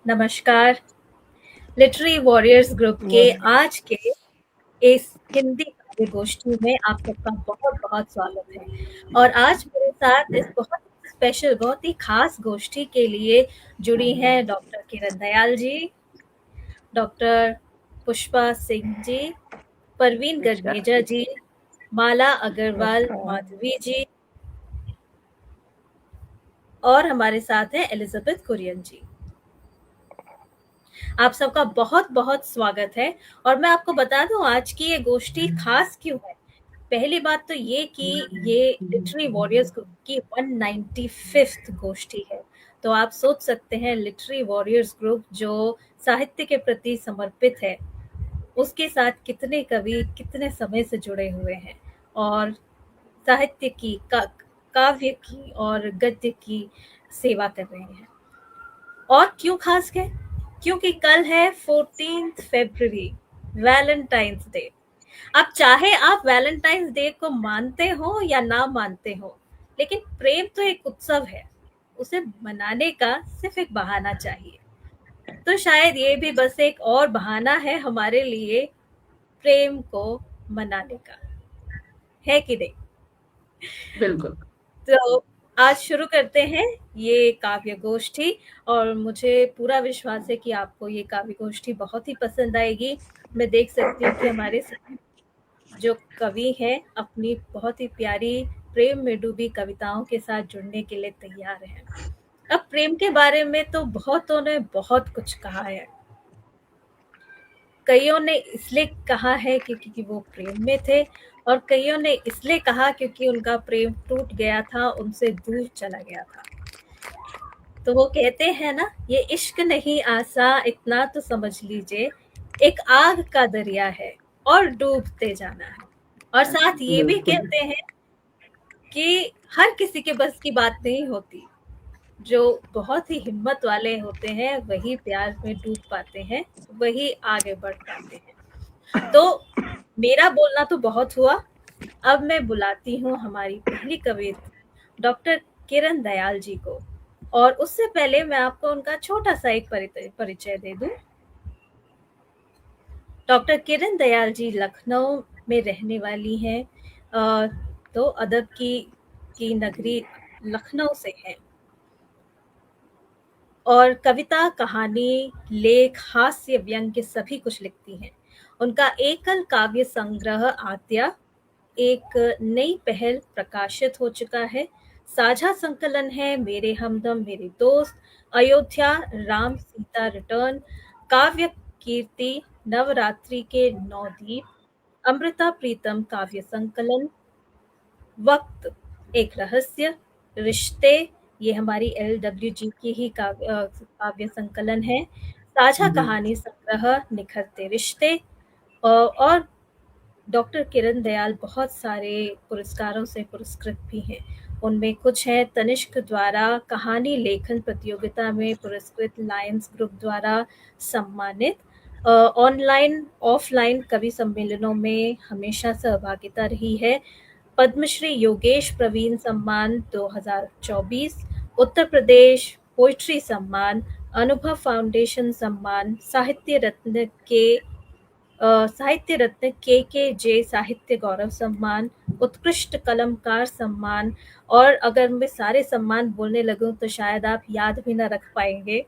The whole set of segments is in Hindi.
नमस्कार। लिटरेरी वॉरियर्स ग्रुप के आज के इस हिंदी काव्य गोष्ठी में आप सबका बहुत-बहुत स्वागत है। और आज मेरे साथ इस बहुत स्पेशल, बहुत ही खास गोष्ठी के लिए जुड़ी हैं डॉक्टर किरण दयाल जी, डॉक्टर पुष्पा सिंह जी, परवीन गजमेजा जी, माला अग्रवाल माधवी जी और हमारे साथ हैं एलिजाबेथ कुरियन जी। आप सबका बहुत-बहुत स्वागत है। और मैं आपको बता दूं आज की ये गोष्ठी खास क्यों है। पहली बात तो ये कि ये लिटरेरी वॉरियर्स ग्रुप की 195th गोष्ठी है। तो आप सोच सकते हैं लिटरेरी वॉरियर्स ग्रुप जो साहित्य के प्रति समर्पित है, उसके साथ कितने कवि कितने समय से जुड़े हुए हैं और साहित्य की काव्य की और गद्य की सेवा कर रहे हैं। और क्यों खास है? क्योंकि कल है 14th फरवरी, वैलेंटाइंस डे। अब चाहे आप वैलेंटाइंस डे को मानते हो या ना मानते हो, लेकिन प्रेम तो एक उत्सव है। उसे मनाने का सिर्फ एक बहाना चाहिए। तो शायद ये भी बस एक और बहाना है हमारे लिए प्रेम को मनाने का, है कि नहीं? बिल्कुल। तो आज शुरू करते हैं ये काव्य गोष्ठी। और मुझे पूरा विश्वास है कि आपको ये काव्य गोष्ठी बहुत ही पसंद आएगी। मैं देख सकती हूँ कि हमारे सभी जो कवि हैं अपनी बहुत ही प्यारी प्रेम में डूबी कविताओं के साथ जुड़ने के लिए तैयार हैं। अब प्रेम के बारे में तो बहुतों ने बहुत कुछ कहा है। कईयों ने इसलिए कहा है क्योंकि वो प्रेम में थे, और कईयों ने इसलिए कहा क्योंकि उनका प्रेम टूट गया था, उनसे दूर चला गया था। तो वो कहते हैं ना, ये इश्क नहीं आसा इतना तो समझ लीजिए, एक आग का दरिया है और डूबते जाना है। और साथ ये भी बिल्कुल। कहते हैं कि हर किसी के बस की बात नहीं होती। जो बहुत ही हिम्मत वाले होते हैं वही प्यार में डूब पाते हैं, वही आगे बढ़ पाते हैं। तो मेरा बोलना तो बहुत हुआ। अब मैं बुलाती हूँ हमारी पहली कवियत्री डॉक्टर किरण दयाल जी को। और उससे पहले मैं आपको उनका छोटा सा एक परिचय दे दूं। डॉक्टर किरण दयाल जी लखनऊ में रहने वाली हैं। तो अदब की नगरी लखनऊ से हैं और कविता, कहानी, लेख, हास्य, व्यंग्य सभी कुछ लिखती हैं। उनका एकल काव्य संग्रह आद्या एक नई पहल प्रकाशित हो चुका है। साझा संकलन है मेरे हमदम मेरे दोस्त, अयोध्या, राम सीता रिटर्न, काव्य कीर्ति, नवरात्रि के 9 दीप, अमृता प्रीतम काव्य संकलन, वक्त, एक रहस्य, रिश्ते, ये हमारी LWG की ही काव्य संकलन है। साझा कहानी संग्रह निखरते रिश्ते। और डॉक्टर किरण दयाल बहुत सारे पुरस्कारों से पुरस्कृत भी हैं। उनमें कुछ है तनिष्क द्वारा कहानी लेखन प्रतियोगिता में पुरस्कृत, लायंस ग्रुप द्वारा सम्मानित, ऑनलाइन ऑफलाइन कवि सम्मेलनों में हमेशा सहभागिता रही है। पद्मश्री योगेश प्रवीण सम्मान 2024, उत्तर प्रदेश पोइट्री सम्मान, अनुभव फाउंडेशन सम्मान, साहित्य रत्न KKJ साहित्य गौरव सम्मान, उत्कृष्ट कलमकार सम्मान। और अगर मैं सारे सम्मान बोलने लगूं तो शायद आप याद भी ना रख पाएंगे।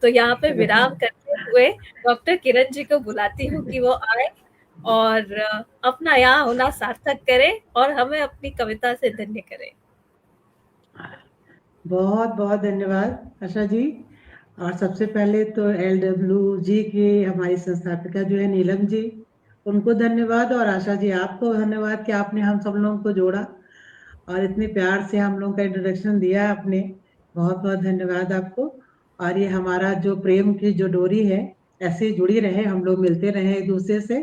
तो यहाँ पे विराम करते हुए डॉक्टर किरण जी को बुलाती हूँ कि वो आए और अपना यहाँ होना सार्थक करें और हमें अपनी कविता से धन्य करें। बहुत बहुत धन्यवाद आशा जी। और सबसे पहले तो LWG के हमारी संस्थापिका जो है नीलम जी, उनको धन्यवाद। और आशा जी आपको धन्यवाद कि आपने हम सब लोगों को जोड़ा और इतने प्यार से हम लोगों का इंट्रोडक्शन दिया आपने। बहुत बहुत धन्यवाद आपको। और ये हमारा जो प्रेम की जो डोरी है, ऐसे ही जुड़ी रहे, हम लोग मिलते रहे एक दूसरे से।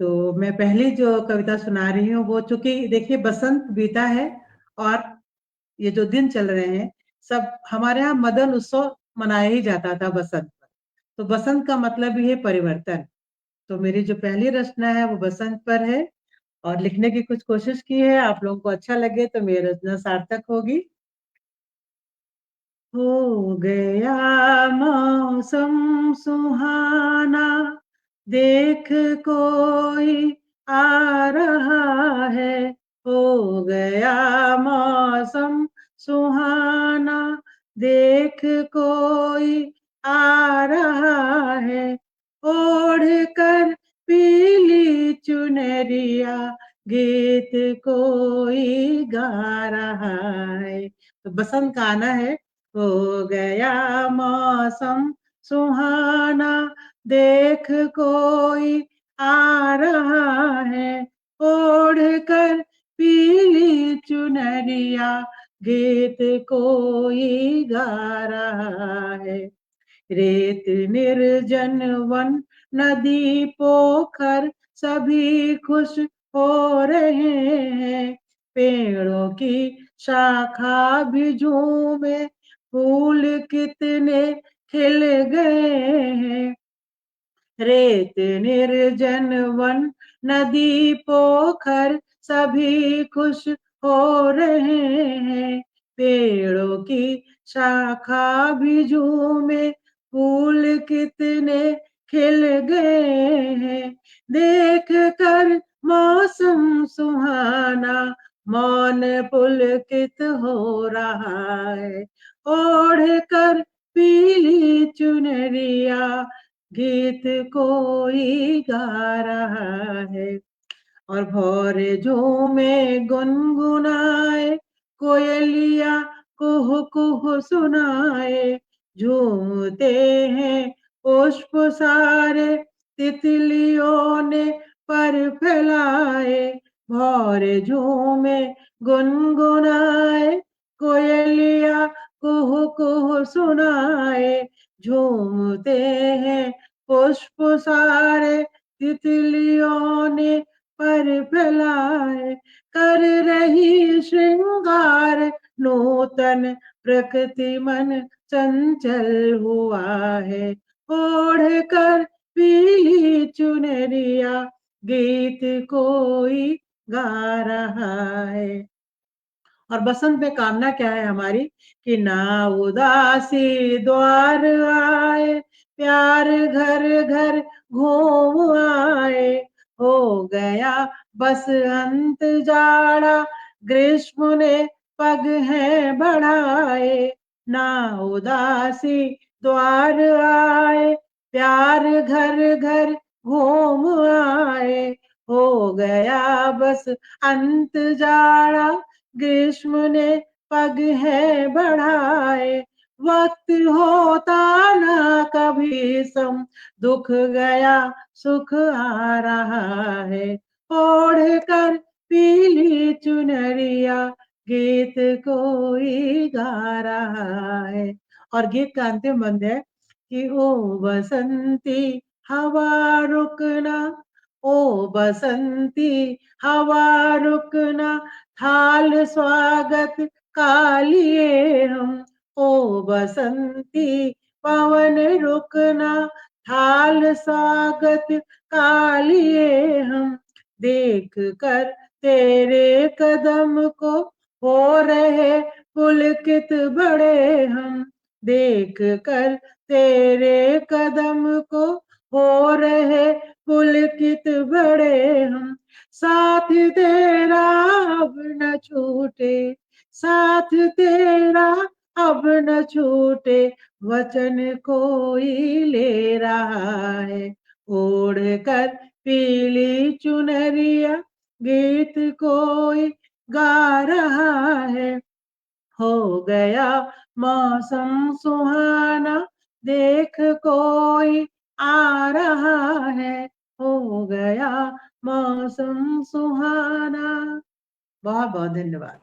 तो मैं पहली जो कविता सुना रही हूँ वो, चूंकि देखिए बसंत बीता है और ये जो दिन चल रहे हैं, सब हमारे यहाँ मदन उत्सव मनाया ही जाता था बसंत पर। तो बसंत का मतलब ही है परिवर्तन। तो मेरी जो पहली रचना है वो बसंत पर है और लिखने की कुछ कोशिश की है। आप लोगों को अच्छा लगे तो मेरी रचना सार्थक होगी। हो गया मौसम सुहाना, देख कोई आ रहा है। हो गया मौसम सुहाना, देख कोई आ रहा है। ओढ़ कर पीली चुनरिया, गीत कोई गा रहा है। तो बसंत का आना है। हो गया मौसम सुहाना, देख कोई आ रहा है। ओढ़ कर पीली चुनरिया, गीत कोई गा रहा है। रेत निर्जन वन नदी पोखर, सभी खुश हो रहे हैं। पेड़ों की शाखा भी झूमे, फूल कितने खिल गए हैं। रेत निर्जन वन नदी पोखर, सभी खुश हो रहे हैं। पेड़ों की शाखा भी झूमे, फूल कितने खिल गए हैं। देख कर मौसम सुहाना, मौन पुलकित हो रहा है। ओढ़ कर पीली चुनरिया, गीत कोई गा रहा है। और भौर झूमे गुनगुनाए, कोयलिया कुहू कुहू सुनाए। झूमते हैं पुष्प सारे, तितलियों ने पर फैलाए। भौर झूमे गुनगुनाए, कोयलिया कुहू कुहू सुनाए। झूमते हैं पुष्प सारे, तितलियों ने पर फैलाए। कर रही श्रृंगार नूतन, प्रकृति मन चंचल हुआ है। ओढ़ कर पीली चुनरिया, गीत कोई गा रहा है। और बसंत में कामना क्या है हमारी, कि ना उदासी द्वार आए, प्यार घर घर घूम आए। हो गया बस अंत जाड़ा, ग्रीष्म ने पग है बढ़ाए। ना उदासी द्वार आए, प्यार घर घर घूम आए। हो गया बस अंत जाड़ा, ग्रीष्म ने पग है बढ़ाए। वक्त होता ना कभी सम, दुख गया सुख आ रहा है। ओढ़ कर पीली चुनरिया, गीत कोई गा रहा है। और गीत का अंतिम बंद है कि ओ बसंती हवा रुकना, ओ बसंती हवा रुकना, हाल स्वागत का लिए हम। ओ बसंती पवन रुकना, हाल स्वागत का लिए हम। देख कर तेरे कदम को, हो रहे पुलकित बड़े हम। देख कर तेरे कदम को, हो रहे पुलकित बड़े हम। साथ तेरा अब न छूटे, साथ तेरा अब न छूटे, वचन कोई ले रहा है। ओढ़ कर पीली चुनरिया, गीत कोई गा रहा है। हो गया मौसम सुहाना, देख कोई आ रहा है। हो गया मौसम सुहाना। बहुत बहुत धन्यवाद।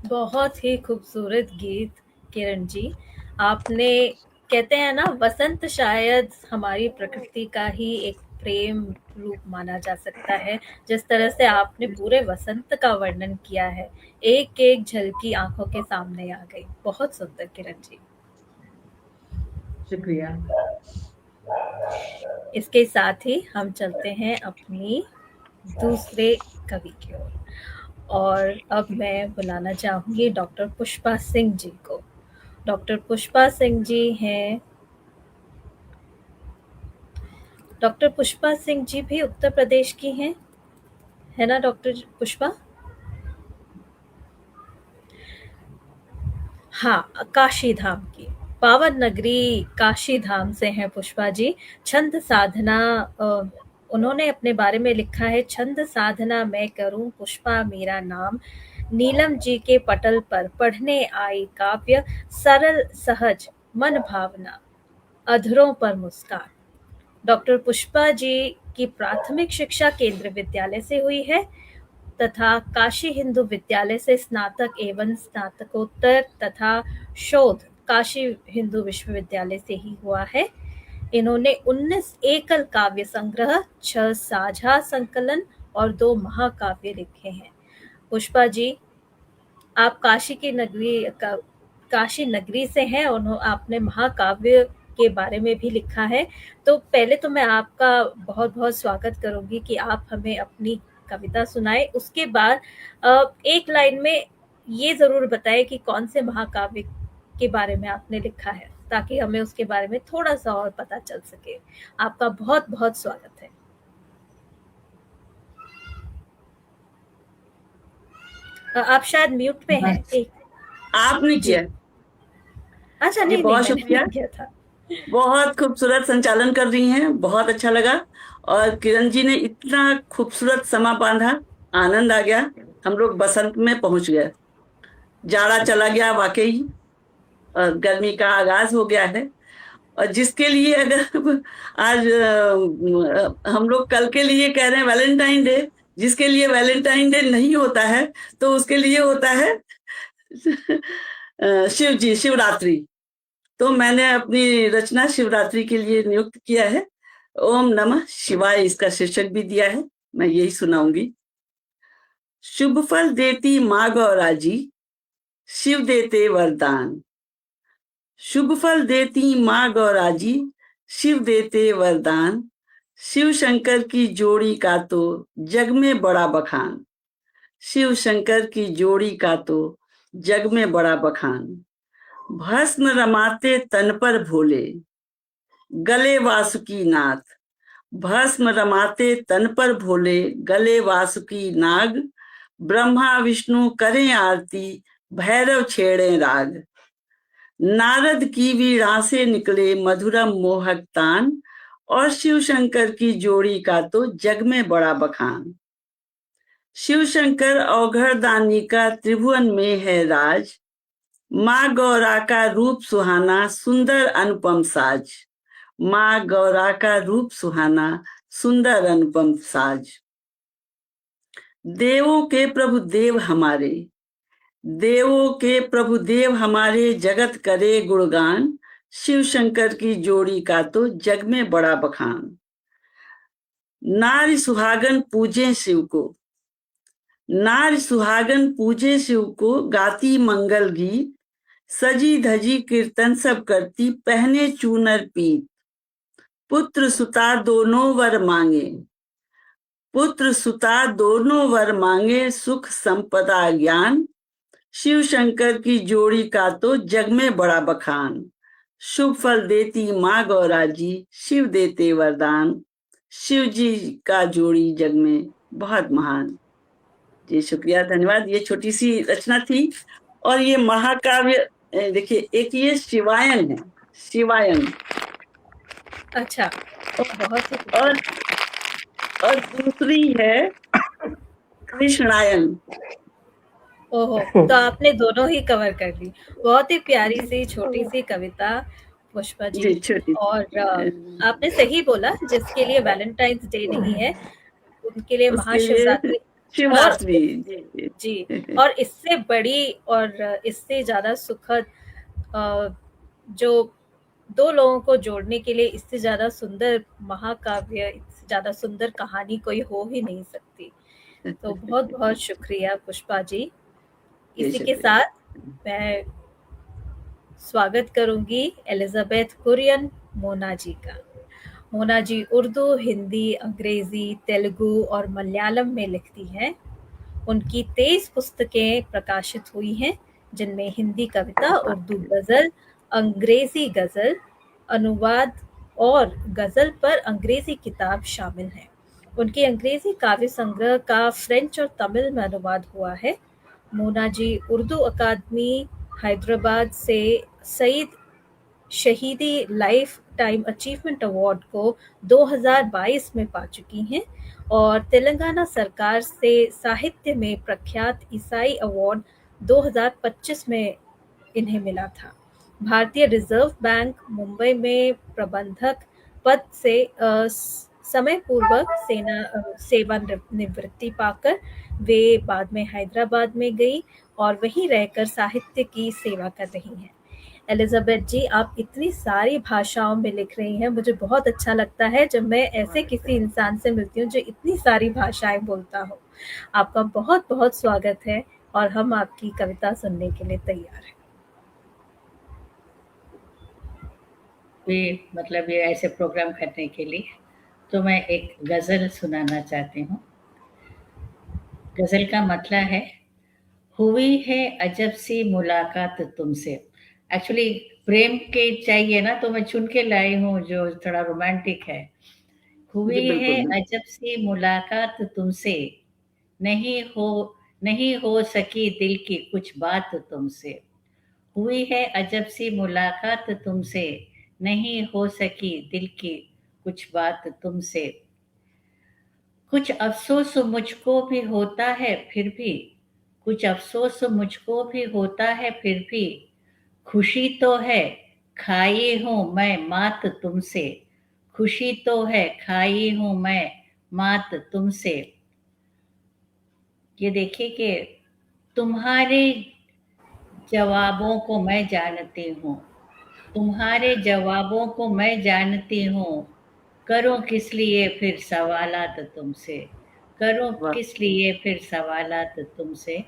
बहुत ही खूबसूरत गीत किरण जी। आपने, कहते हैं ना, वसंत शायद हमारी प्रकृति का ही एक प्रेम रूप माना जा सकता है। जिस तरह से आपने पूरे वसंत का वर्णन किया है, एक एक झलकी आंखों के सामने आ गई। बहुत सुंदर किरण जी। शुक्रिया। इसके साथ ही हम चलते हैं अपनी दूसरे कवि की ओर। और अब मैं बुलाना चाहूँगी डॉक्टर पुष्पा सिंह जी को। डॉक्टर पुष्पा सिंह जी हैं डॉक्टर पुष्पा सिंह जी भी उत्तर प्रदेश की हैं, है ना डॉक्टर पुष्पा? हाँ, काशी धाम की। पावन नगरी काशी धाम से हैं पुष्पा जी। छंद साधना उन्होंने अपने बारे में लिखा है, छंद साधना मैं करूं पुष्पा मेरा नाम, नीलम जी के पटल पर पढ़ने आई काव्य, सरल सहज मन भावना, अधरों पर मुस्कान। डॉक्टर पुष्पा जी की प्राथमिक शिक्षा केंद्र विद्यालय से हुई है तथा काशी हिंदू विद्यालय से स्नातक एवं स्नातकोत्तर तथा शोध काशी हिंदू विश्वविद्यालय से ही हुआ है। इन्होंने 19 एकल काव्य संग्रह, 6 साझा संकलन और 2 महाकाव्य लिखे हैं। पुष्पा जी, आप काशी नगरी से हैं और आपने महाकाव्य के बारे में भी लिखा है। तो पहले तो मैं आपका बहुत-बहुत स्वागत करूँगी कि आप हमें अपनी कविता सुनाएँ। उसके बाद एक लाइन में ये ज़रूर बताएँ कि कौन से महाकाव्य के बारे में आपने लिखा है, ताकि हमें उसके बारे में थोड़ा-सा और पता चल सके। आपका बहुत-बहुत स्वागत है। आप शायद म्यूट पे हैं। एक आपने जी। किया। अच्छा, जी नहीं, बहुत मैंने शुक्रिया। नहीं किया था। बहुत खूबसूरत संचालन कर रही हैं, बहुत अच्छा लगा। और किरण जी ने इतना खूबसूरत समा बांधा, आनंद आ गया। हम लोग बसंत में पहुंच गए, जाड़ा चला गया वाकई, और गर्मी का आगाज हो गया है। और जिसके लिए अगर आज हम लोग कल के लिए कह रहे हैं वैलेंटाइन डे, जिसके लिए वैलेंटाइन डे नहीं होता है तो उसके लिए होता है शिव जी, शिवरात्रि। तो मैंने अपनी रचना शिवरात्रि के लिए नियुक्त किया है। ओम नमः शिवाय इसका शीर्षक भी दिया है, मैं यही सुनाऊंगी। शुभ फल देती माँ गौरा जी, शिव देते वरदान। शुभ फल देती माँ गौरा जी, शिव देते वरदान। शिव शंकर की जोड़ी का तो जग में बड़ा बखान। शिव शंकर की जोड़ी का तो जग में बड़ा बखान। भस्म रमाते तन पर भोले, गले वासुकी नाथ। भस्म रमाते तन पर भोले, गले वासुकी नाग। ब्रह्मा विष्णु करें आरती, भैरव छेड़े राग। नारद की वीणा से निकले मधुरम मोहक तान, और शिव शंकर की जोड़ी का तो जग में बड़ा बखान। शिव शंकर अवघड़ दानी का त्रिभुवन में है राज। माँ गौरा का रूप सुहाना, सुंदर अनुपम साज। माँ गौरा का रूप सुहाना, सुंदर अनुपम साज। देवों के प्रभु देव हमारे, देवों के प्रभु देव हमारे, जगत करे गुणगान। शिव शंकर की जोड़ी का तो जग में बड़ा बखान। नारी सुहागन पूजे शिव को, नारी सुहागन पूजे शिव को, गाती मंगल गीत। सजी धजी कीर्तन सब करती, पहने चूनर पीत। पुत्र सुता दोनों वर मांगे, पुत्र सुता दोनों वर मांगे, सुख संपदा ज्ञान। शिव शंकर की जोड़ी का तो जग में बड़ा बखान। शुभ फल देती माँ गौरा जी, शिव देते वरदान। शिव जी का जोड़ी जग में बहुत महान। जी शुक्रिया, धन्यवाद। ये छोटी सी रचना थी। और ये महाकाव्य देखिए, एक ये शिवायन है, शिवायन। अच्छा, बहुत ही और दूसरी है कृष्णायन। ओहो! तो आपने दोनों ही कवर कर ली। बहुत ही प्यारी सी छोटी सी कविता पुष्पा जी। जी छोटी और आपने सही बोला, जिसके लिए वैलेंटाइन्स डे नहीं है, उनके लिए उसके लिए महाशिवरात्रि। और शिवरात्रि। जी जी, और इससे बड़ी और इससे ज़्यादा सुखद जो 2 लोगों को जोड़ने के लिए इससे ज़्यादा सुंदर महाकाव्य, इससे ज़्यादा सुंदर कहानी कोई हो ही नहीं सकती। तो बहुत-बहुत शुक्रिया पुष्पा जी। जी इसी के शुक्रिया। साथ मैं स्वागत करूंगी एलिजाबेथ कुरियन मोना जी का। मोना जी उर्दू, हिंदी, अंग्रेजी, तेलुगु और मलयालम में लिखती हैं। उनकी 23 पुस्तकें प्रकाशित हुई हैं, जिनमें हिंदी कविता, उर्दू गज़ल, अंग्रेजी गज़ल, अनुवाद और गज़ल पर अंग्रेजी किताब शामिल हैं। उनकी अंग्रेजी काव्य संग्रह का फ्रेंच और तमिल में अनुवाद हुआ है। मोना जी उर्दू अकादमी हैदराबाद से सईद शहीदी लाइफ टाइम अचीवमेंट अवार्ड को 2022 में पा चुकी हैं और तेलंगाना सरकार से साहित्य में प्रख्यात ईसाई अवार्ड 2025 में इन्हें मिला था। भारतीय रिजर्व बैंक मुंबई में प्रबंधक पद से समय पूर्वक सेवानिवृत्ति पाकर वे बाद में हैदराबाद में गई और वहीं रहकर साहित्य की सेवा कर रही हैं। एलिजाबेथ जी, आप इतनी सारी भाषाओं में लिख रही हैं। मुझे बहुत अच्छा लगता है जब मैं ऐसे किसी इंसान से मिलती हूँ जो इतनी सारी भाषाएं बोलता हो। आपका बहुत बहुत स्वागत है और हम आपकी कविता सुनने के लिए तैयार हैं। मतलब ये ऐसे प्रोग्राम करने के लिए तो मैं एक गजल सुनाना चाहती हूँ। गजल का मतलब है, हुई है अजब सी मुलाकात तुमसे। एक्चुअली प्रेम के चाहिए ना, तो मैं चुन के लाई हूँ जो थोड़ा रोमांटिक है। हुई है अजब सी मुलाकात तुमसे, नहीं हो सकी दिल की कुछ बात तुमसे। हुई है अजब सी मुलाकात तुमसे, नहीं हो सकी दिल की कुछ बात तुमसे। कुछ अफसोस मुझको भी होता है फिर भी, कुछ अफसोस मुझको भी होता है फिर भी, खुशी तो है खाई हूँ मैं मात तुमसे। खुशी तो है खाई हूँ मैं मात तुमसे। ये देखिए कि तुम्हारे जवाबों को मैं जानती हूँ, तुम्हारे जवाबों को मैं जानती हूँ, करूं किस लिए फिर सवालात तुमसे, करूं किस लिए फिर सवालात तुमसे।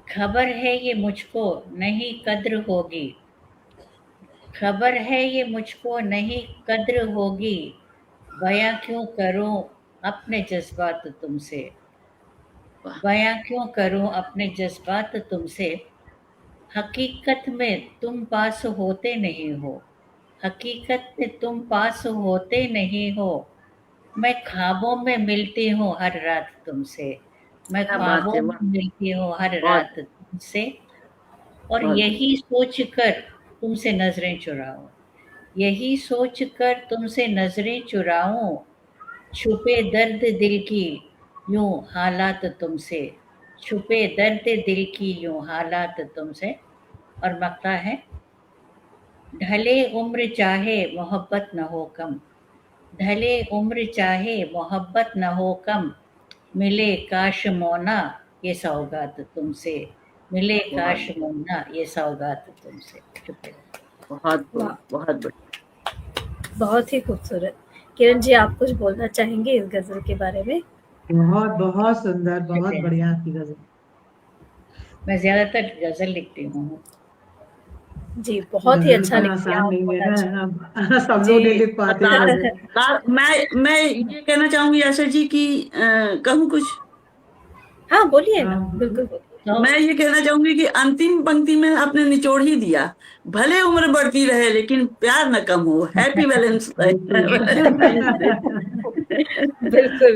खबर है ये मुझको नहीं कद्र होगी, खबर है ये मुझको नहीं कद्र होगी, बयां क्यों करूं अपने जज्बात तुमसे, बयां क्यों करूं अपने जज्बात तुमसे। हकीकत में तुम पास होते नहीं हो, हकीकत में तुम पास होते नहीं हो, मैं ख्वाबों में मिलती हूँ हर रात तुमसे, मैं ख्वाबों में मिलती हूँ हर रात तुमसे। और यही सोच कर तुमसे नजरें चुराऊं, यही सोच कर तुमसे नजरें चुराऊं, छुपे दर्द दिल की यूं हालात तुमसे, छुपे दर्द दिल की यूं हालात तुमसे। और मकता है, ढले उम्र चाहे मोहब्बत न हो कम, ढले उम्र चाहे मोहब्बत न हो कम, मिले काश मौना ये सौगात तुमसे, मिले काश मौना ये सौगात तुमसे। बहुत बहुत बहुत ही खूबसूरत। किरण जी, आप कुछ बोलना चाहेंगे इस गजल के बारे में? बहुत बहुत सुंदर, बहुत बढ़िया आपकी गजल। मैं ज्यादातर गजल लिखती हूँ जी, बहुत ही अच्छा लिखती हैं आसान आप, नहीं है मोना जी। ना, सब लोग नहीं लिख पाते गजल। मैं ये कहना चाहूंगी आशा जी की कहूँ कुछ। हाँ, बोलिए ना, बिल्कुल बोलिए। मैं ये कहना चाहूंगी कि अंतिम पंक्ति में आपने निचोड़ ही दिया, भले उम्र बढ़ती रहे लेकिन प्यार न कम हो, हैप्पी बैलेंस बिल्कुल,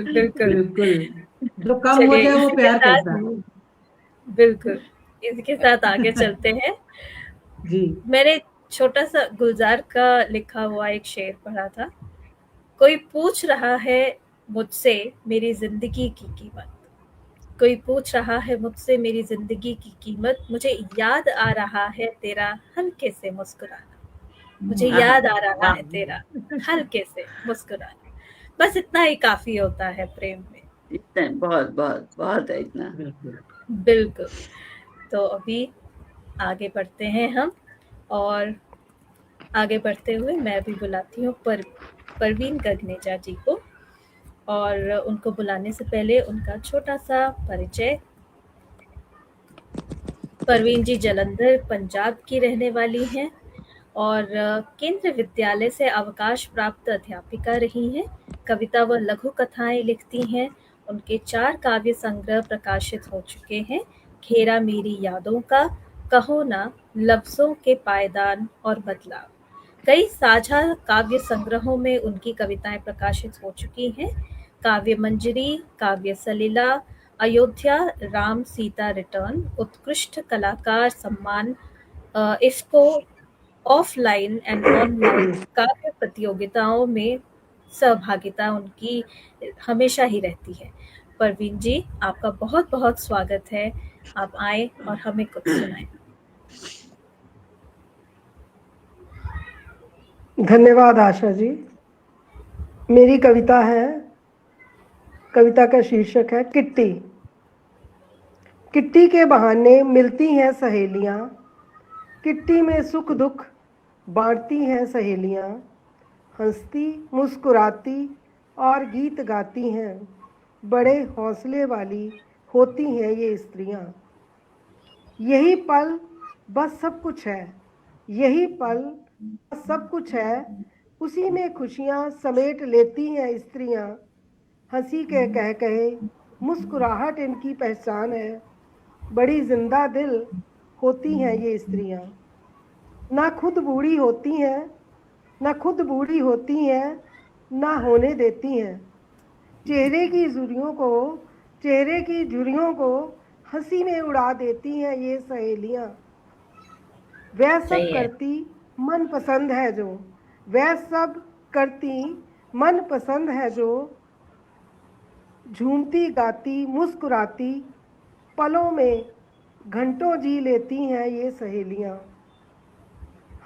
बिल्कुल। बिल्कुल, जो कम हो चलिए, जाए वो इसी के प्यार साथ कैसा है। बिल्कुल, इसके साथ आगे चलते हैं। जी, मैंने छोटा-सा गुलजार का लिखा हुआ एक शेर पढ़ा था। कोई पूछ रहा है मुझसे मेरी ज़िंदगी की कीमत, कोई पूछ रहा है मुझसे मेरी ज़िंदगी की कीमत, मुझे याद आ रहा है तेरा हल्के से मुस्कुराना, मुझे याद आ रहा है तेरा हल्के से मुस्कुराना। बस इतना ही काफ़ी होता है प्रेम में। इतना बहुत बहुत बहुत है इतना। बिल्कुल। तो अभी आगे बढ़ते हैं हम, और आगे बढ़ते हुए मैं भी बुलाती हूँ परवीन गगनेजा जी को, और उनको बुलाने से पहले उनका छोटा-सा परिचय। परवीन जी जालंधर, पंजाब की रहने वाली हैं और केंद्रीय विद्यालय से अवकाश प्राप्त अध्यापिका रही हैं। कविता व लघु कथाएँ लिखती हैं उनके 4 काव्य संग्रह प्रकाशित हो चुके हैं। घेरा मेरी यादों का, कहो ना, लफ्ज़ों के पायदान और बदलाव। कई साझा काव्य संग्रहों में उनकी कविताएं प्रकाशित हो चुकी हैं। काव्य मंजरी, काव्य सलिला, अयोध्या, राम सीता रिटर्न, उत्कृष्ट कलाकार सम्मान, इफ्को, ऑफलाइन एंड ऑनलाइन काव्य प्रतियोगिताओं में सहभागिता उनकी हमेशा ही रहती है। परवीन जी, आपका बहुत बहुत स्वागत है। आप आए और हमें कुछ सुनाएं। धन्यवाद आशा जी। मेरी कविता है, कविता का शीर्षक है किट्टी। किट्टी के बहाने मिलती हैं सहेलियां, किट्टी में सुख दुख बांटती हैं सहेलियां, हंसती मुस्कुराती और गीत गाती हैं, बड़े हौसले वाली होती हैं ये स्त्रियां। यही पल बस सब कुछ है, यही पल बस सब कुछ है, उसी में खुशियां समेट लेती हैं स्त्रियां। हंसी के कह कहे मुस्कुराहट इनकी पहचान है, बड़ी जिंदा दिल होती हैं ये स्त्रियां। ना खुद बूढ़ी होती हैं, ना खुद बूढ़ी होती हैं, ना होने देती हैं। चेहरे की झुर्रियों को हंसी में उड़ा देती हैं ये सहेलियां। वह सब सही है। करती मन पसंद है जो, वह सब करती मन पसंद है जो, झूमती गाती मुस्कुराती पलों में घंटों जी लेती हैं ये सहेलियां।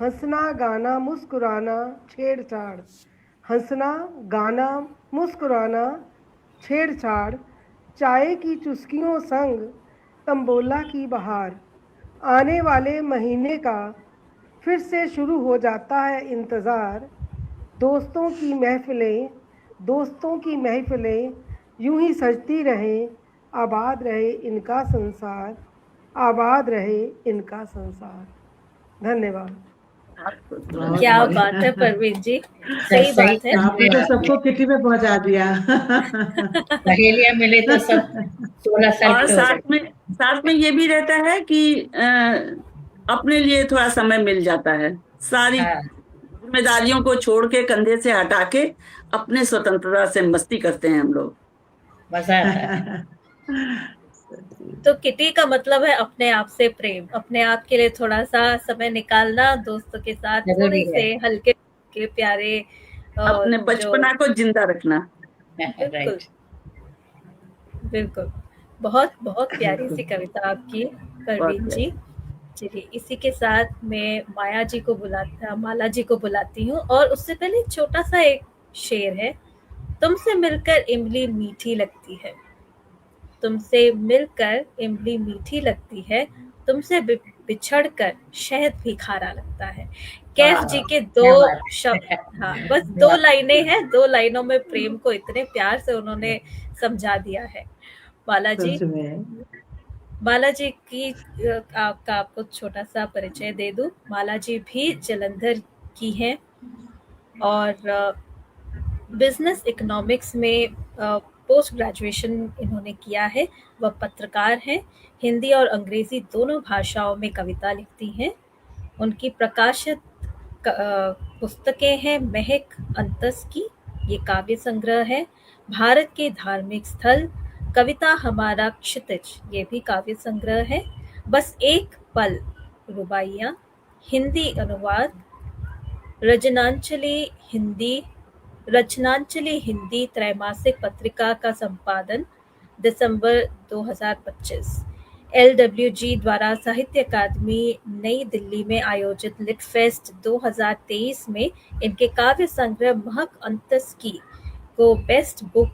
हंसना गाना मुस्कुराना छेड़छाड़, हंसना गाना मुस्कुराना छेड़छाड़, चाय की चुस्कियों संग तंबोला की बहार। आने वाले महीने का फिर से शुरू हो जाता है इंतज़ार। दोस्तों की महफिलें यूं ही सजती रहें, आबाद रहे इनका संसार, आबाद रहे इनका संसार। धन्यवाद। बहुत क्या बहुत बात है परवीन जी, सही सही बात है। आपने तो सबको किटी में पहुंचा दिया। सहेलियां मिले तो सब 16 साल और के हो गए। साथ में ये भी रहता है कि अपने लिए थोड़ा समय मिल जाता है। सारी हाँ, जिम्मेदारियों को छोड़ के, कंधे से हटा के अपने स्वतंत्रता से मस्ती करते हैं हम लोग। मजा आता है। तो किटी का मतलब है अपने आप से प्रेम, अपने आप के लिए थोड़ा सा समय निकालना, दोस्तों के साथ थोड़े जरूरी है। से हल्के के प्यारे अपने जो बचपना को जिंदा रखना। बिल्कुल राइट। बिल्कुल। बहुत बहुत प्यारी सी कविता आपकी परवीन जी। चलिए, इसी के साथ मैं माला जी को बुलाती हूँ, और उससे पहले छोटा सा एक शेर है। तुमसे मिलकर इमली मीठी लगती है, तुमसे मिलकर इमली मीठी लगती है, तुमसे बिछड़कर शहद भी खारा लगता है। कैफ जी के दो क्या बात शब्द, है। हाँ बस 2 लाइनें हैं, 2 लाइनों में प्रेम को इतने प्यार से उन्होंने समझा दिया है। सच में। माला जी की आपको छोटा सा परिचय दे दूं। माला जी भी जलंधर की हैं और बिजनेस इकोनॉमिक्स में पोस्ट ग्रेजुएशन इन्होंने किया है। वह पत्रकार हैं, हिंदी और अंग्रेजी दोनों भाषाओं में कविता लिखती हैं। उनकी प्रकाशित पुस्तकें हैं महक अंतस की, ये काव्य संग्रह है। भारत के धार्मिक स्थल, कविता हमारा क्षितिज, ये भी काव्य संग्रह है। बस एक पल, रुबाइयाँ, हिंदी अनुवाद, रचनांजलि हिंदी त्रैमासिक पत्रिका का संपादन, दिसंबर 2025। LWG द्वारा साहित्य अकादमी नई दिल्ली में आयोजित लिट फेस्ट 2023 में इनके काव्य संग्रह महक अंतस्की को बेस्ट बुक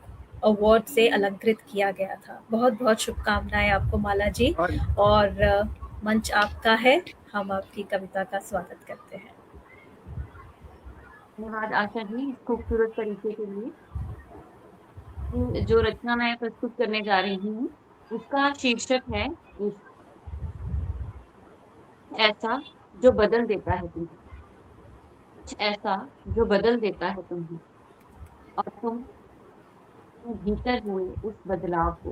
अवार्ड से अलंकृत किया गया था। बहुत बहुत शुभकामनाएं आपको माला जी, और मंच आपका है। हम आपकी कविता का स्वागत करते हैं। धन्यवाद आशा जी इस खूबसूरत परिचय के लिए। जो रचना मैं प्रस्तुत करने जा रही हूँ उसका शीर्षक है ऐसा जो बदल देता है तुम्हें। कुछ ऐसा जो बदल देता है तुम्हें, और तुम अपने भीतर हुए उस बदलाव को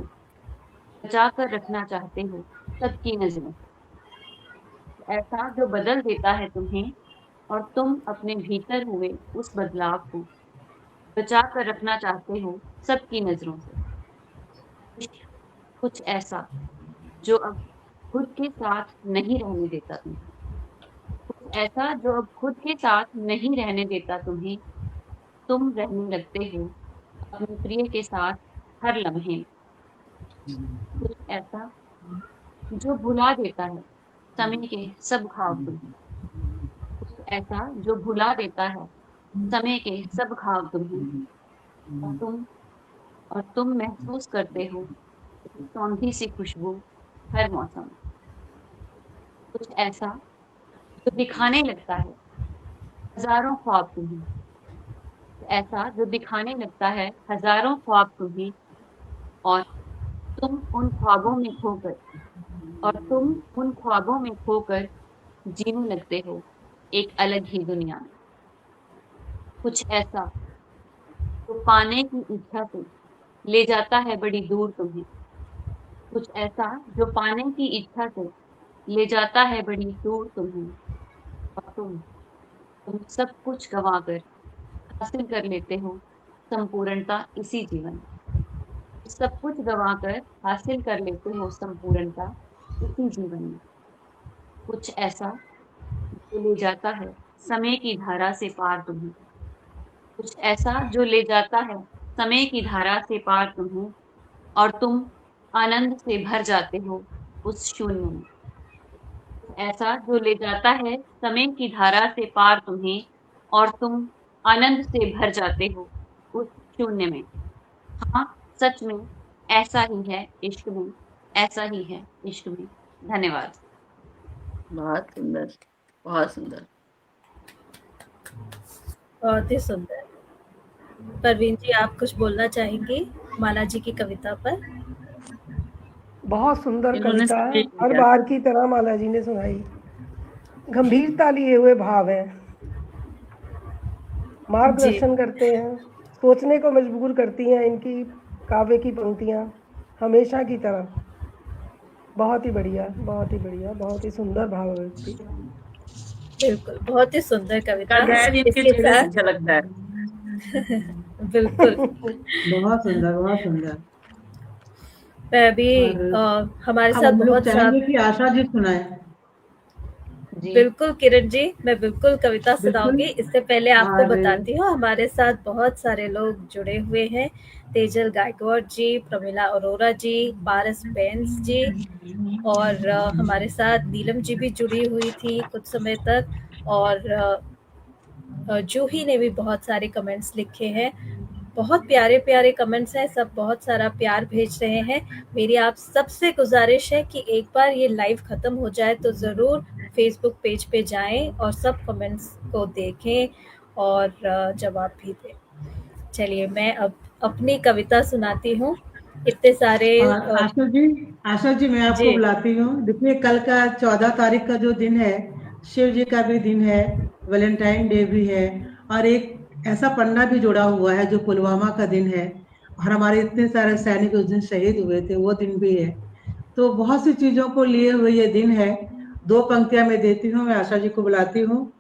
बचा कर रखना चाहते हो सबकी नजरों से। ऐसा जो बदल देता है तुम्हें और तुम अपने भीतर हुए उस बदलाव को बचा कर रखना चाहते हो सबकी नजरों से। कुछ ऐसा जो अब खुद के साथ नहीं रहने देता तुम्हें। कुछ ऐसा जो अब खुद के साथ नहीं रहने देता तुम्हें। तुम रहने लगते हो अपने प्रिय के साथ हर लम्हे में। कुछ ऐसा जो भुला देता है समय के सब घाव तुम्हें। कुछ ऐसा जो भुला देता है समय के सब घाव तुम्हें। और तुम महसूस करते हो सौंधी सी खुशबू हर मौसम में। कुछ ऐसा जो दिखाने लगता है हजारों ख्वाब तुम्हें। ऐसा जो दिखाने लगता है हजारों ख्वाब तुम्हें और तुम उन ख्वाबों में खोकर जीने लगते हो एक अलग ही दुनिया में। कुछ ऐसा जो पाने की इच्छा से ले जाता है बड़ी दूर तुम्हें। कुछ ऐसा जो पाने की इच्छा से ले जाता है बड़ी दूर तुम्हें और तुम सब कुछ गंवाकर हासिल कर लेते हो संपूर्णता इसी जीवन में। सब कुछ गंवाकर हासिल कर लेते हो संपूर्णता इसी जीवन में। कुछ ऐसा जो ले जाता है समय की धारा से पार तुम्हें। कुछ ऐसा जो ले जाता है समय की धारा से पार तुम्हें और तुम आनंद से भर जाते हो उस शून्य में। ऐसा जो ले जाता है समय की धारा से पार तुम्हें और तुम आनंद से भर जाते हो उस शून्य में। हाँ, सच में ऐसा ही है इश्क में, ऐसा ही है इश्क में। धन्यवाद। बहुत सुंदर, बहुत सुंदर। बहुत ही सुंदर। परवीन जी, आप कुछ बोलना चाहेंगी माला जी की कविता पर? बहुत सुंदर इन्होंने कविता सही हर किया। बार की तरह माला जी ने सुनाई। गंभीरता लिए हुए भाव है, मार्गदर्शन करते हैं, सोचने को मजबूर करती हैं इनकी काव्य की पंक्तियां हमेशा की तरह। बहुत ही बढ़िया, बहुत ही बढ़िया, बहुत ही सुंदर भाव अभिव्यक्ति। बिल्कुल, बहुत ही सुंदर कविता। का गैर इनके इसके चेहरे से साथ झलकता है। बिल्कुल। बहुत सुंदर, बहुत सुंदर। मैं अभी और हमारे अब साथ हम लोग बहुत चाहेंगे कि आशा जी सुनाए। बिल्कुल किरण जी, मैं बिल्कुल कविता बिल्कुल। सुनाऊंगी। इससे पहले आपको और बताती हूँ हमारे साथ बहुत सारे लोग जुड़े हुए हैं। तेजल गायकवाड़ जी, प्रमिला अरोरा जी, पारस बेंस जी और हमारे साथ नीलम जी भी जुड़ी हुई थी कुछ समय तक। और जूही ने भी बहुत सारे कमेंट्स लिखे हैं। बहुत प्यारे प्यारे कमेंट्स हैं, सब बहुत सारा प्यार भेज रहे हैं। मेरी आप सबसे गुजारिश है कि एक बार ये लाइव ख़त्म हो जाए तो ज़रूर फेसबुक पेज पे जाएं और सब कमेंट्स को देखें और जवाब भी दें। चलिए मैं अब अपनी कविता सुनाती हूँ। इतने सारे और आशा जी मैं आपको जी बुलाती हूँ। देखिए कल का 14 तारीख का जो दिन है, शिव जी का भी दिन है, वैलेंटाइन डे भी है और एक ऐसा पन्ना भी जुड़ा हुआ है जो पुलवामा का दिन है और हमारे इतने सारे सैनिक उस दिन शहीद हुए थे, वो दिन भी है। तो बहुत सी चीजों को लिए हुए ये दिन है। 2 पंक्तियां मैं देती हूँ, मैं आशा जी को बुलाती हूँ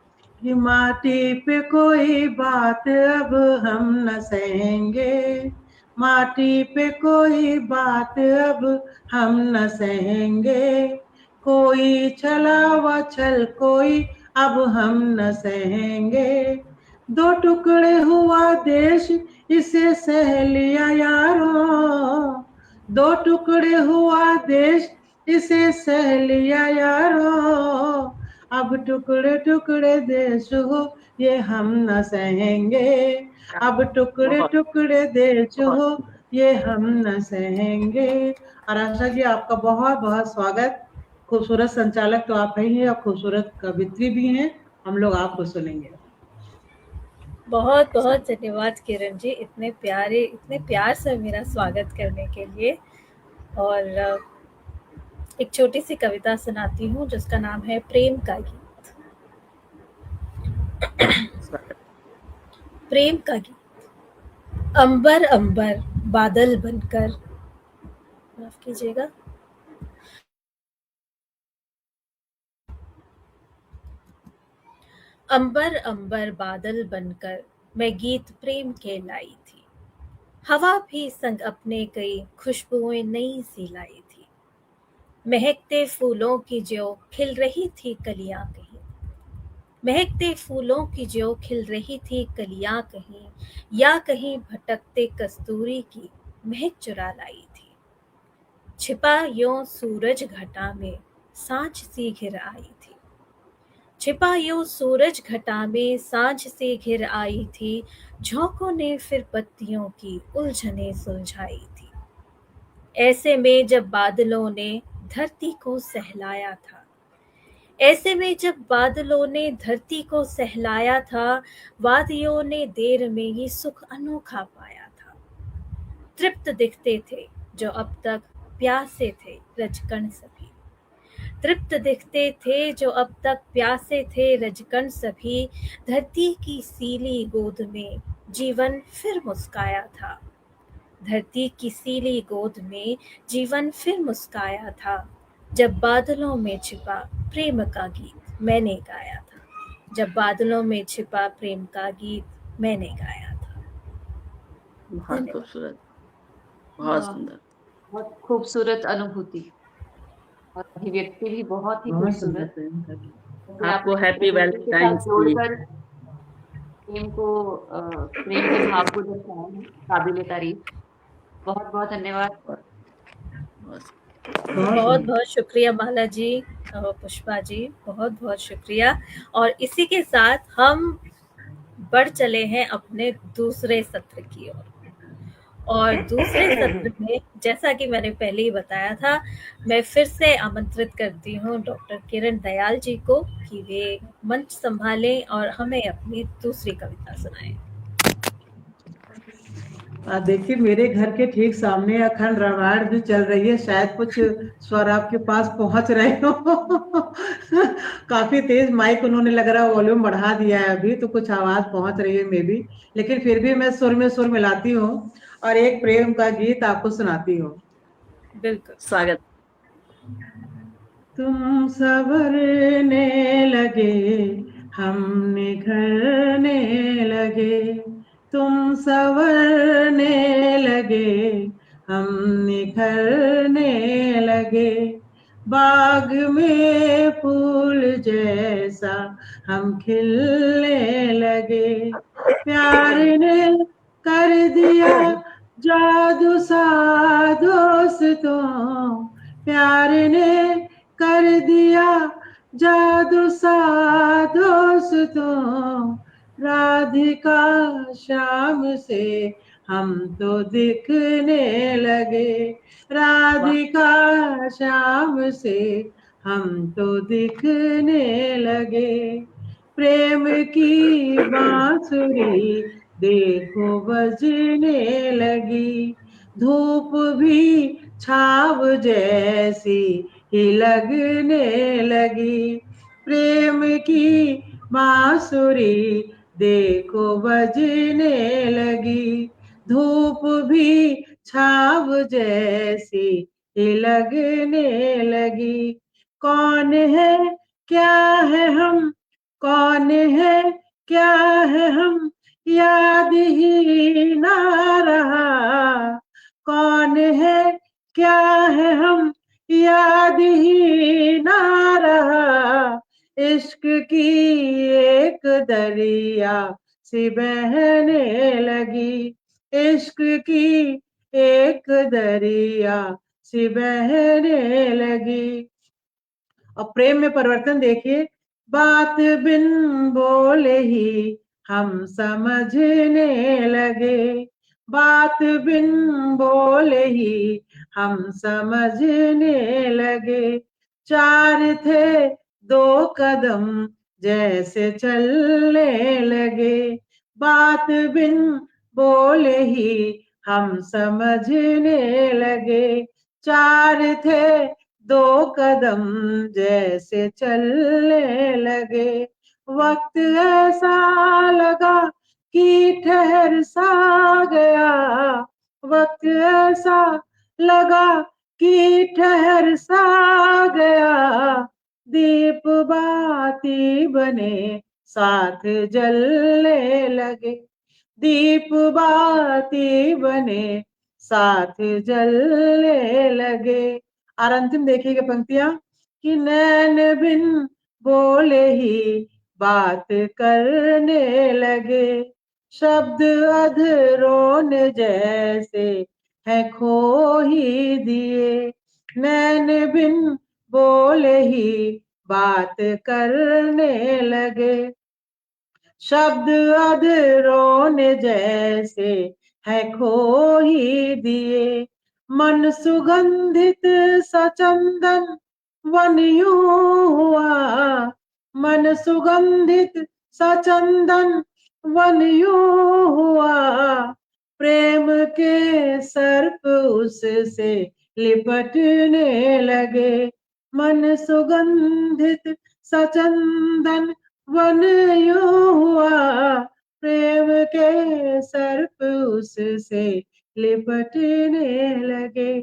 कि माटी पे कोई बात अब हम न सहेंगे, माटी पे कोई बात अब हम न सहेंगे, कोई छलावा छल कोई अब हम न सहेंगे, 2 टुकड़े हुआ देश इसे सह लिया यारों, 2 टुकड़े हुआ देश इसे सह लिया यारों, अब टुकड़े टुकड़े देश हो ये हम न सहेंगे, अब टुकड़े टुकड़े देश हो ये हम न सहेंगे। और आशा जी आपका बहुत बहुत स्वागत। खूबसूरत संचालक तो आप ही हैं और खूबसूरत कवित्री भी हैं, हम लोग आपको सुनेंगे। बहुत बहुत धन्यवाद किरण जी, इतने प्यार से मेरा स्वागत करने के लिए। और एक छोटी सी कविता सुनाती हूँ जिसका नाम है प्रेम का गीत। प्रेम का गीत। अंबर अंबर बादल बनकर, माफ कीजिएगा, अंबर अंबर बादल बनकर मैं गीत प्रेम के लाई थी। हवा भी संग अपने कई खुशबुएं नई सी लाई थी। महकते फूलों की जो खिल रही थी कलियां कहीं, महकते फूलों की जो खिल रही थी कलियां कहीं, या कहीं भटकते कस्तूरी की महक चुरा लाई थी। छिपा यूं सूरज घटा में सांझ सी घिर आई थी। छिपा यूं सूरज घटा में सांझ से घिर आई थी। झोंकों ने फिर पत्तियों की उलझने सुलझाई थी। ऐसे में जब बादलों ने धरती को सहलाया था, ऐसे में जब बादलों ने धरती को सहलाया था, वादियों ने देर में ये सुख अनोखा पाया था। तृप्त दिखते थे जो अब तक प्यासे थे रजकण सभी, तृप्त दिखते थे जो अब तक प्यासे थे रजकण सभी। धरती की सीली गोद में जीवन फिर मुस्काया था, धरती की सीली गोद में जीवन फिर मुस्काया था। जब बादलों में छिपा प्रेम का गीत मैंने गाया था, जब बादलों में छिपा प्रेम का गीत मैंने गाया था। बहुत खूबसूरत, बहुत वाह, सुंदर। बहुत खूबसूरत अनुभूति और अभिव्यक्ति भी बहुत ही बहुत सुंदर खूबसूरत। प्रेम का गीत। जैसे आपको आपने हैप्पी प्रकृति के साथ वैलेंटाइंस डे। जोड़कर प्रेम को प्रेम के भाव को दर्शाया है, काबिले तारीफ। बहुत बहुत धन्यवाद। बस। बहुत बहुत सुंदर। बहुत शुक्रिया माला जी और पुष्पा जी, बहुत बहुत शुक्रिया। और इसी के साथ हम बढ़ चले हैं अपने दूसरे सत्र की ओर। और दूसरे सत्र में, जैसा कि मैंने पहले ही बताया था, मैं फिर से आमंत्रित करती हूँ डॉक्टर किरण दयाल जी को कि वे मंच संभालें और हमें अपनी दूसरी कविता सुनाएं। देखिए मेरे घर के ठीक सामने अखंड रामायण भी चल रही है, शायद कुछ स्वर आपके पास पहुंच रहे हो। काफी तेज माइक उन्होंने लग रहा है वॉल्यूम बढ़ा दिया है अभी, तो कुछ आवाज पहुंच रही है मे बी, लेकिन फिर भी मैं सुर में सुर मिलाती हूँ और एक प्रेम का गीत आपको सुनाती हूँ। बिल्कुल। स्वागत। तुम संवरने लगे हम निखरने लगे, तुम संवरने लगे हम निखरने लगे, बाग में फूल जैसा हम खिलने लगे, प्यार ने कर दिया जादू सा दोस्तों, प्यार ने कर दिया जादू सा दोस्तों, राधिका शाम से हम तो दिखने लगे, राधिका शाम से हम तो दिखने लगे, प्रेम की बांसुरी देखो बजने लगी, धूप भी छाव जैसी ही लगने लगी, प्रेम की बांसुरी देखो बजने लगी, धूप भी छाव जैसी ही लगने लगी, कौन है क्या है हम, कौन है क्या है हम, याद ही ना रहा, कौन है क्या है हम, याद ही ना रहा, इश्क की एक दरिया सी बहने लगी, इश्क की एक दरिया सी बहने लगी। और प्रेम में परिवर्तन देखिए, बात बिन बोले ही हम समझने लगे, बात बिन बोले ही हम समझने लगे, चार थे दो कदम जैसे चलने लगे, बात बिन बोले ही हम समझने लगे, चार थे दो कदम जैसे चलने लगे, वक्त ऐसा लगा कि ठहर सा गया, वक्त ऐसा लगा कि ठहर सा गया, दीप बाती बने साथ जलने लगे, दीप बाती बने साथ जलने लगे। और अंतिम देखिएगा पंक्तियां कि नैन बिन बोले ही बात करने लगे, शब्द अधरों ने जैसे है खो ही दिए, नैन बिन बोले ही बात करने लगे, शब्द अधरों ने जैसे है खो ही दिए, मन सुगंधित सा चंदन वन यूं हुआ, मन सुगंधित सा चंदन वन यूं हुआ, प्रेम के सर्प उससे लिपटने लगे, मन सुगंधित सा चंदन वन यूं हुआ, प्रेम के सर्प उससे लिपटने लगे,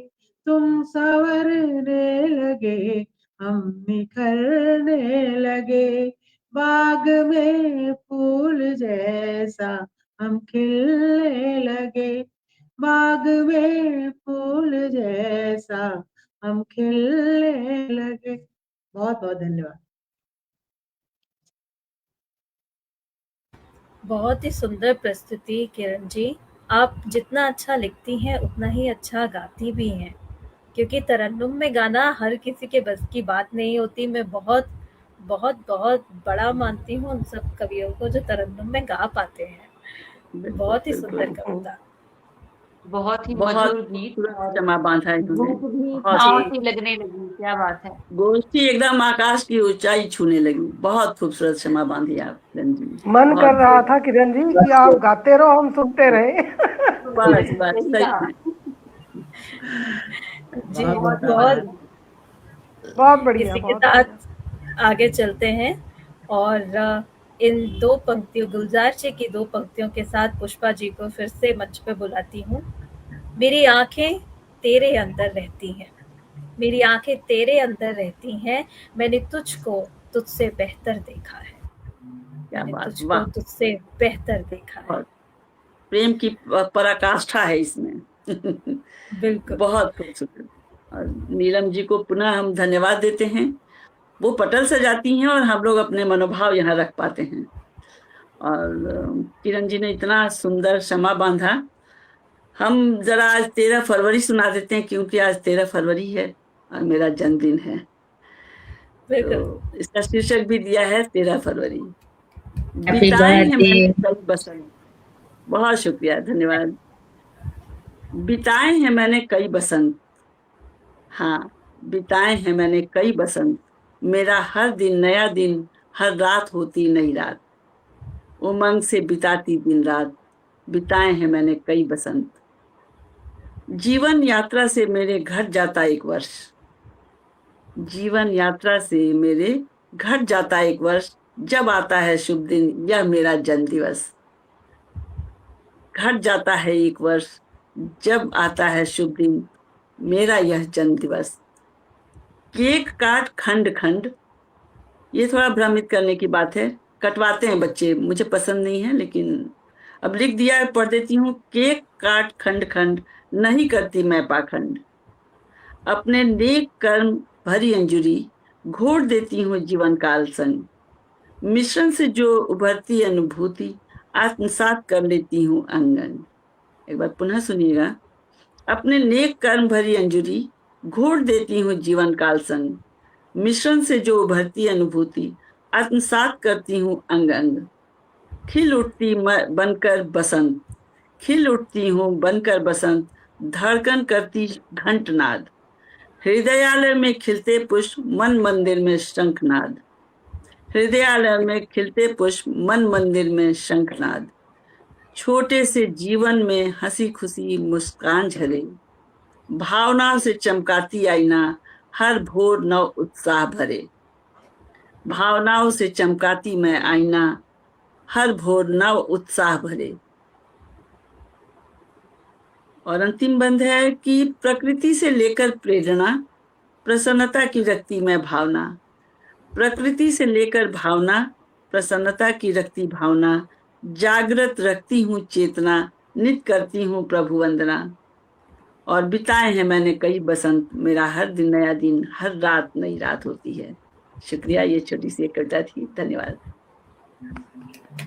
तुम संवरने लगे हम निखरने लगे, बाग में फूल जैसा हम खिलने लगे, बाग में फूल जैसा हम खिलने लगे। बहुत बहुत धन्यवाद। बहुत ही सुंदर प्रस्तुति किरण जी। आप जितना अच्छा लिखती हैं उतना ही अच्छा गाती भी हैं, क्योंकि तरन्नुम में गाना हर किसी के बस की बात नहीं होती। मैं बहुत बहुत बहुत बड़ा मानती हूँ उन सब कवियों को जो तरन्नुम में गा पाते हैं। बिल्कुल, बहुत ही सुंदर बिल्कुल। कविता। बहुत ही बहुत मधुर गीत खूबसूरत और क्षमा बांधा है इन्होंने, धूप भी बहुत छांव ही सी लगने लगी, क्या बात है। गोष्ठी एकदम आकाश की ऊंचाई छूने लगी, बहुत खूबसूरत क्षमा बांधी आप किरण जी, मन कर बहुत रहा था किरण जी कि आप गाते रहो, हम सुनते रहे। बस बस सही सही कहा। में। जी, बहुत बहुत बहुत। बहुत बढ़िया, इसी के बहुत बढ़िया। साथ आगे चलते हैं और इन 2 पंक्तियों, गुलजार जी की 2 पंक्तियों के साथ पुष्पा जी को फिर से मंच पे बुलाती हूँ। मेरी आँखें तेरे अंदर रहती हैं, मेरी आँखें तेरे अंदर रहती हैं, मैंने तुझको तुझसे बेहतर देखा है, क्या मैंने बात, तुझको वाह, तुझसे बेहतर देखा है। बहुत प्रेम की पराकाष्ठा है इसमें। बिल्कुल। बहुत खूबसूरत। और नीलम जी को पुनः हम धन्यवाद देते हैं, वो पटल सजाती हैं और हम लोग अपने मनोभाव यहाँ रख पाते हैं। और किरण जी ने इतना सुंदर क्षमा बांधा। हम जरा आज 13 फरवरी सुना देते हैं, क्योंकि आज 13 फरवरी है और मेरा जन्मदिन है, बिल्कुल। तो इसका शीर्षक भी दिया है 13 फरवरी। हैप्पी बिताए हैं मैंने बर्थडे। कई बसंत, बहुत शुक्रिया, धन्यवाद। बिताए हैं मैंने कई बसंत, हाँ, बिताए हैं मैंने कई बसंत, मेरा हर दिन नया दिन, हर रात होती नई रात, उमंग से बिताती दिन रात, बिताए हैं मैंने कई बसंत। जीवन यात्रा से मेरे घट जाता एक वर्ष, जीवन यात्रा से मेरे घट जाता एक वर्ष, जब आता है शुभ दिन यह मेरा जन्म दिवस, घट जाता है एक वर्ष, जब आता है शुभ दिन मेरा यह जन्म दिवस। केक काट खंड खंड, ये थोड़ा भ्रमित करने की बात है, कटवाते हैं बच्चे, मुझे पसंद नहीं है, लेकिन अब लिख दिया है, पढ़ देती हूँ। केक काट खंड खंड, नहीं करती मैं पाखंड, अपने नेक कर्म भरी अंजुरी, घोट देती हूँ जीवन काल संग, मिश्रण से जो उभरती अनुभूति, आत्मसात कर लेती हूँ अंगन। एक बार पुनः सुनिएगा। अपने नेक कर्म भरी अंजुरी, घोट देती हूँ जीवन काल संग, मिश्रण से जो उभरती अनुभूति, आत्मसात करती हूँ अंग अंग। खिल उठती बनकर बसंत, खिल उठती हूँ बनकर बसंत, धड़कन करती घंटनाद, हृदयालय में खिलते पुष्प, मन मंदिर में शंखनाद, हृदयालय में खिलते पुष्प, मन मंदिर में शंखनाद, छोटे से जीवन में हंसी खुशी मुस्कान झले, भावनाओं से चमकाती आईना, हर भोर नव उत्साह भरे, भावनाओं से चमकाती मैं आईना, हर भोर नव उत्साह भरे। और अंतिम बंद है कि प्रकृति से लेकर प्रेरणा, प्रसन्नता की रखती मैं भावना, प्रकृति से लेकर भावना, प्रसन्नता की रखती भावना, जागृत रखती हूँ चेतना, नित करती हूँ प्रभु वंदना। और बिताए हैं मैंने कई बसंत, मेरा हर दिन नया दिन, हर रात नई रात होती है। शुक्रिया, ये छोटी सी एक कविता थी। धन्यवाद।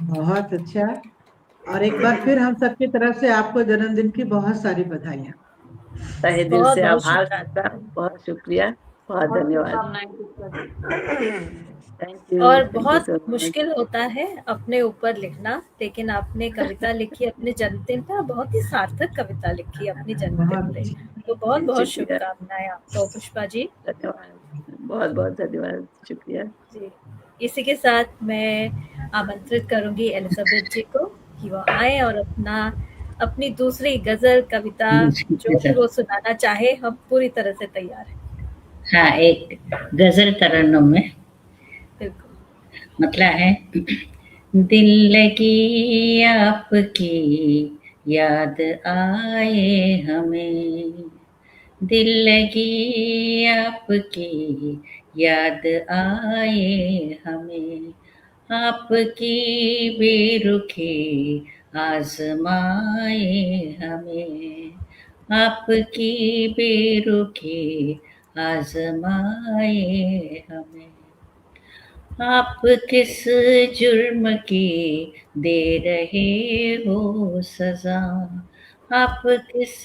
बहुत अच्छा। और एक बार फिर हम सबकी तरफ से आपको जन्मदिन की बहुत सारी बधाइयाँ। तहे दिल बहुत से बहुत आभार शुक्राना। सबका, बहुत शुक्रिया, बहुत और धन्यवाद। शुभकामनाएं पुष्पा जी। और थैंक यू बहुत सो मच। मुश्किल होता है अपने ऊपर लिखना, लेकिन आपने कविता लिखी अपने जन्मदिन पर, बहुत ही सार्थक कविता लिखी अपने जन्मदिन बहुत पे। अच्छा। तो बहुत बहुत शुक्रिया, शुभकामनाएं आपको पुष्पा जी। धन्यवाद, बहुत बहुत धन्यवाद, शुक्रिया। जी, इसी के साथ मैं आमंत्रित करूंगी एलिजाबेथ जी को कि वो आए और अपनी दूसरी गजल कविता जो भी वो सुनाना चाहे, हम पूरी तरह से तैयार हैं। हाँ, एक गजल तरन्नुम में बिल्कुल। मतलब है, दिल लगी आपकी याद आए हमें, दिल लगी आपकी याद आए हमें, आपकी बेरुखी आजमाए हमें, आपकी बेरुखी आजमाए हमें। आप किस जुर्म की दे रहे हो सजा, आप किस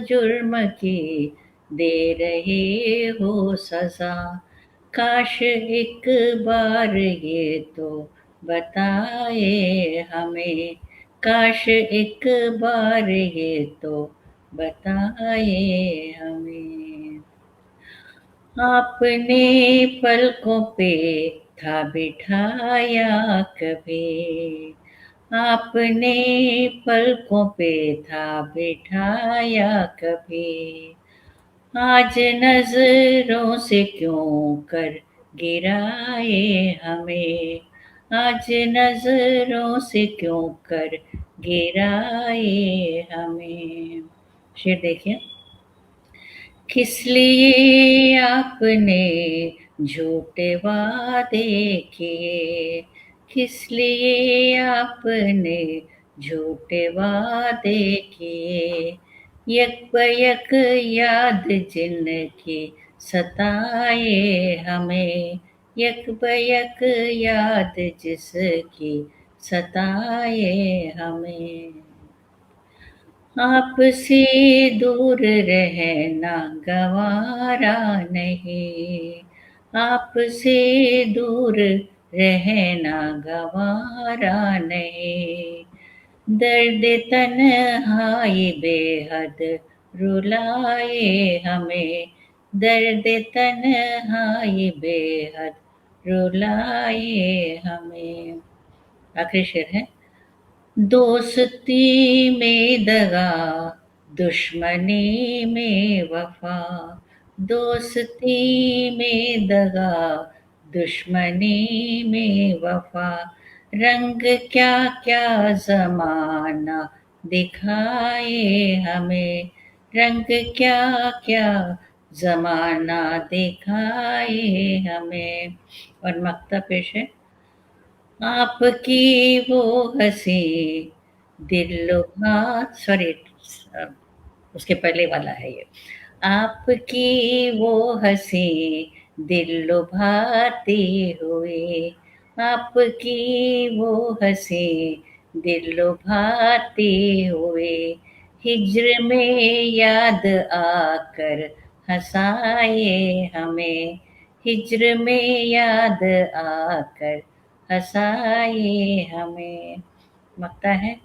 जुर्म की दे रहे हो सजा, काश एक बार ये तो बताए हमें, काश एक बार ये तो बताए हमें। आपने पलकों पे था बिठाया कभी, आपने पलकों पे था बिठाया कभी, आज नजरों से क्यों कर गिराए हमें, आज नजरों से क्यों कर गिराए हमें। शेर देखिए, किस लिए आपने झूठे वादे किए, किस लिए आपने झूठे वादे किए, यक बयक याद जिनकी सताए हमें, यक बयक याद जिसकी सताए हमें। आपसे दूर रहना गवारा नहीं, आपसे दूर रहना गवारा नहीं, दर्द तन्हाई बेहद रुलाए हमें, दर्द तन्हाई बेहद रुलाए हमें। आखिरी शेर है, दोस्ती में दगा दुश्मनी में वफा, दोस्ती में दगा दुश्मनी में वफा, रंग क्या क्या जमाना दिखाए हमें, रंग क्या क्या जमाना दिखाए हमें। और मक्ता पेश है, आपकी वो हंसी दिल लुभा, सॉरी उसके पहले वाला है ये, आपकी वो हंसी दिल लुभाती हुई, आपकी वो हंसी दिल लुभाती हुई, हिज्र में याद आकर हंसाए हमें, हिज्र में याद आकर हंसाए हमें। मक्ता है,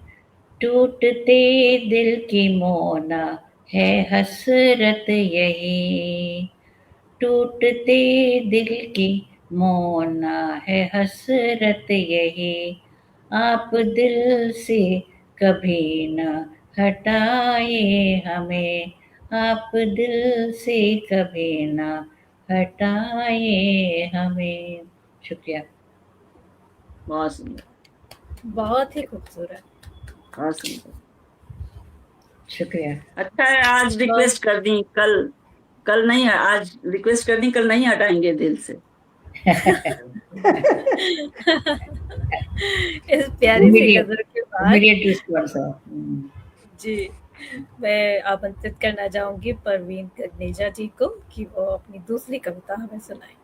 टूटते दिल की मोना है हसरत यही, टूटते दिल की मोना है हसरत यही, आप दिल से कभी न हटाए हमें, आप दिल से कभी न हटाए हमें। शुक्रिया। बहुत सुंदर, बहुत ही खूबसूरत। बहुत सुंदर। शुक्रिया। अच्छा है, आज रिक्वेस्ट कर दी, कल नहीं, आज रिक्वेस्ट कर दी, कल नहीं हटाएंगे दिल से। इस प्यारी सी गजल के बाद इमीडिएट रिस्पॉन्स है। जी, मैं आमंत्रित करना चाहूंगी परवीन कन्नेजा जी को कि वो अपनी दूसरी कविता हमें सुनाएं।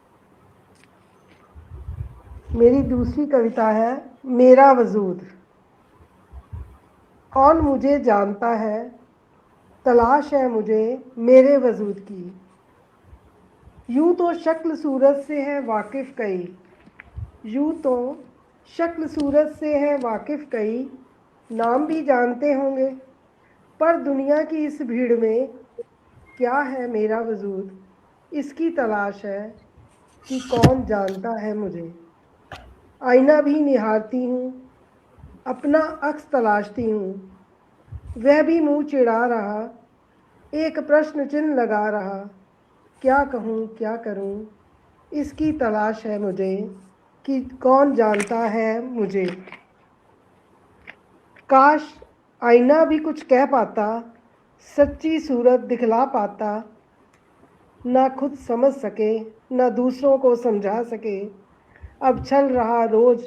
मेरी दूसरी कविता है मेरा वजूद। कौन मुझे जानता है, तलाश है मुझे मेरे वजूद की। यूं तो शक्ल सूरत से है वाकिफ कई, यूं तो शक्ल सूरत से है वाकिफ कई, नाम भी जानते होंगे, पर दुनिया की इस भीड़ में क्या है मेरा वजूद, इसकी तलाश है कि कौन जानता है मुझे। आईना भी निहारती हूँ, अपना अक्स तलाशती हूँ, वह भी मुंह चिढ़ा रहा, एक प्रश्न चिन्ह लगा रहा, क्या कहूँ क्या करूँ, इसकी तलाश है मुझे कि कौन जानता है मुझे। काश आईना भी कुछ कह पाता, सच्ची सूरत दिखला पाता, ना खुद समझ सके ना दूसरों को समझा सके, अब छल रहा रोज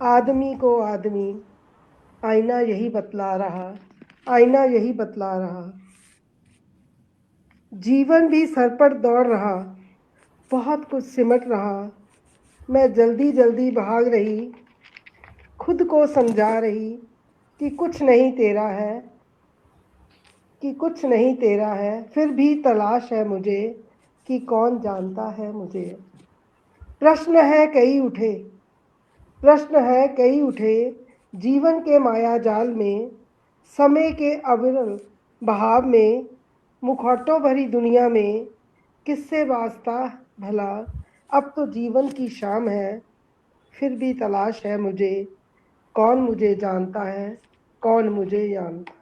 आदमी को आदमी, आईना यही बतला रहा, आईना यही बतला रहा। जीवन भी सर पर दौड़ रहा, बहुत कुछ सिमट रहा, मैं जल्दी जल्दी भाग रही, खुद को समझा रही कि कुछ नहीं तेरा है, कि कुछ नहीं तेरा है, फिर भी तलाश है मुझे कि कौन जानता है मुझे। प्रश्न है कई उठे, प्रश्न है कई उठे, जीवन के माया जाल में, समय के अविरल बहाव में, मुखौटों भरी दुनिया में, किससे वास्ता भला, अब तो जीवन की शाम है, फिर भी तलाश है मुझे, कौन मुझे जानता है, कौन मुझे जानता है।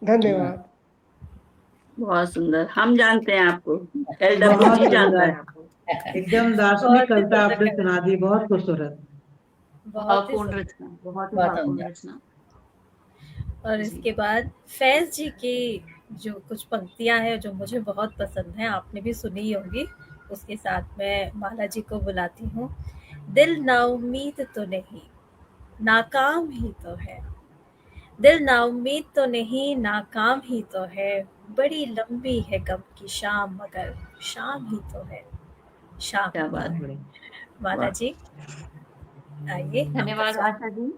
धन्यवाद। बहुत सुंदर, हम जानते हैं आपको, बहुत LWG जानता सुंदर, है आपको। एकदम दार्शनिक बहुत ही कविता सुंदर आपने कविता, सुना दी, बहुत खूबसूरत। बहुत ही भावपूर्ण सुंदर। रचना, बहुत ही बहुत भावपूर्ण सुंदर। रचना। और जी। इसके बाद फैज जी की जो कुछ पंक्तियां हैं जो मुझे बहुत पसंद हैं, आपने भी सुनी होंगी, उसके साथ मैं माला जी को बुलाती हूँ। दिल नाउम्मीद तो नहीं, नाकाम ही तो है, दिल नाउम्मीद तो नहीं, नाकाम ही तो है, बड़ी लंबी है गम की शाम मगर शाम ही तो है, शाम क्या ही बात तो है। है। माला वाह। जी आइए आपका धन्यवाद स्वागत। आशा जी।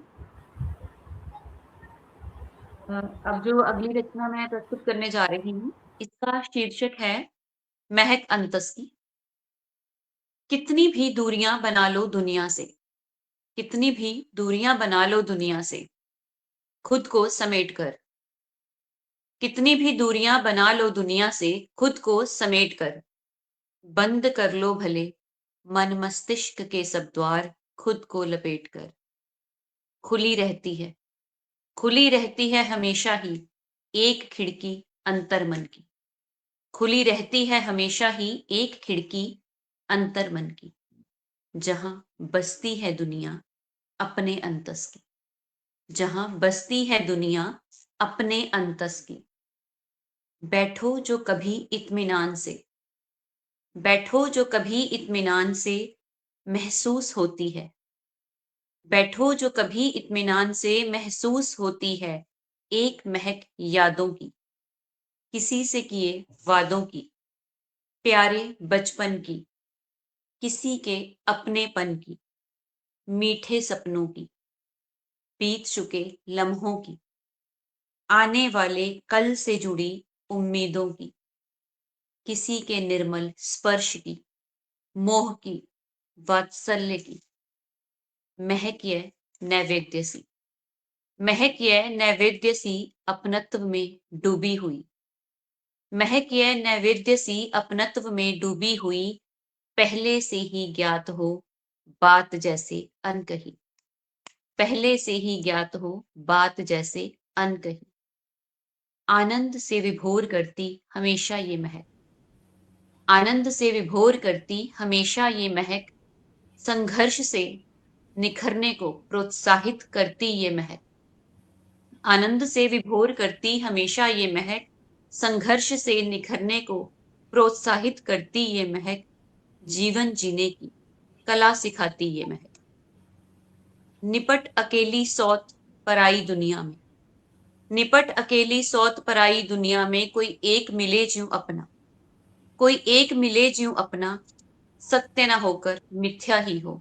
अब जो अगली रचना मैं प्रस्तुत करने जा रही हूँ, इसका शीर्षक है महक अंतस की। कितनी भी दूरियां बना लो दुनिया से, कितनी भी दूरियां बना लो दुनिया से, खुद को समेट कर, कितनी भी दूरियां बना लो दुनिया से, खुद को समेट कर, बंद कर लो भले मन मस्तिष्क के सब द्वार, खुद को लपेट कर। खुली रहती है, खुली रहती है हमेशा ही एक खिड़की अंतर मन की, खुली रहती है हमेशा ही एक खिड़की अंतर मन की, जहां बसती है दुनिया अपने अंतस की, जहां बसती है दुनिया अपने अंतस की। बैठो जो कभी इत्मीनान से, बैठो जो कभी इत्मीनान से महसूस होती है, बैठो जो कभी इत्मीनान से महसूस होती है एक महक यादों की, किसी से किए वादों की, प्यारे बचपन की, किसी के अपनेपन की, मीठे सपनों की, बीत चुके लम्हों की, आने वाले कल से जुड़ी उम्मीदों की, किसी के निर्मल स्पर्श की, मोह की, वात्सल्य की, महक ये नैवेद्य सी, महक ये नैवेद्य सी अपनत्व में डूबी हुई, महक ये नैवेद्य सी अपनत्व में डूबी हुई, पहले से ही ज्ञात हो बात जैसे अनकही, पहले से ही ज्ञात हो बात जैसे अनकही। आनंद से विभोर करती हमेशा ये महक, आनंद से विभोर करती हमेशा ये महक, संघर्ष से निखरने को प्रोत्साहित करती ये महक, आनंद से विभोर करती हमेशा ये महक, संघर्ष से निखरने को प्रोत्साहित करती ये महक, जीवन जीने की कला सिखाती ये महक। निपट अकेली सौत पराई दुनिया में, निपट अकेली सौत पराई दुनिया में, कोई एक मिले ज्यों अपना, कोई एक मिले ज्यों अपना, सत्य न होकर मिथ्या ही हो,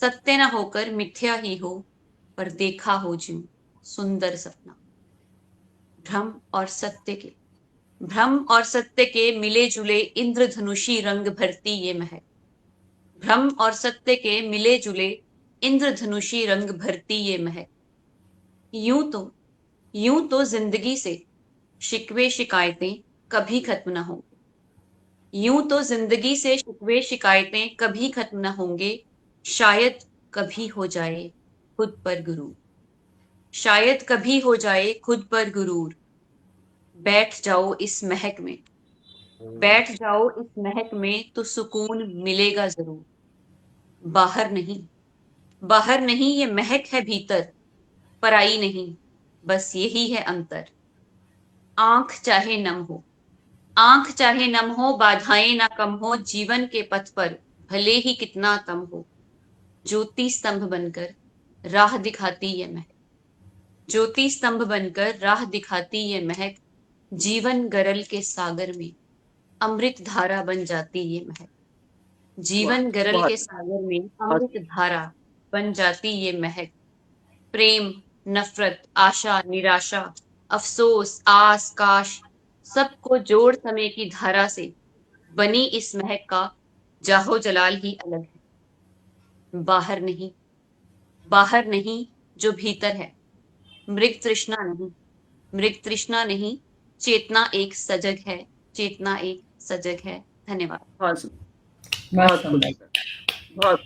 सत्य न होकर मिथ्या ही हो, पर देखा हो ज्यों सुंदर सपना। भ्रम और सत्य के, भ्रम और सत्य के मिले जुले इंद्रधनुषी रंग भरती ये महक, भ्रम और सत्य के मिले जुले इंद्रधनुषी रंग भरती ये महक। यूं तो जिंदगी से शिकवे शिकायतें कभी खत्म न होंगे, यूं तो जिंदगी से शिकवे शिकायतें कभी खत्म न होंगे, शायद कभी हो जाए खुद पर गुरूर, शायद कभी हो जाए खुद पर गुरूर। बैठ जाओ इस महक में, बैठ जाओ इस महक में, तो सुकून मिलेगा जरूर। बाहर नहीं, बाहर नहीं, ये महक है भीतर, पराई नहीं, बस यही है अंतर। आंख चाहे नम हो, आंख चाहे नम हो, बाधाएं ना कम हो, जीवन के पथ पर भले ही कितना तम हो, ज्योति स्तंभ बनकर राह दिखाती ये महक, ज्योति स्तंभ बनकर राह दिखाती ये महक, जीवन गरल के सागर में अमृत धारा बन जाती ये महक, जीवन गरल बहुत के सागर में अमृत धारा बन जाती ये महक। प्रेम, नफरत, आशा, निराशा, अफसोस, आस, काश, सबको जोड़ समय की धारा से बनी इस महक का जाहो जलाल ही अलग है। बाहर नहीं, बाहर नहीं, जो भीतर है, मृग तृष्णा नहीं, मृग तृष्णा नहीं, चेतना एक सजग है, चेतना एक सजग है। धन्यवाद। बहुत सुंदर, बहुत बहुत सुंदर। खूबसूरत, बहुत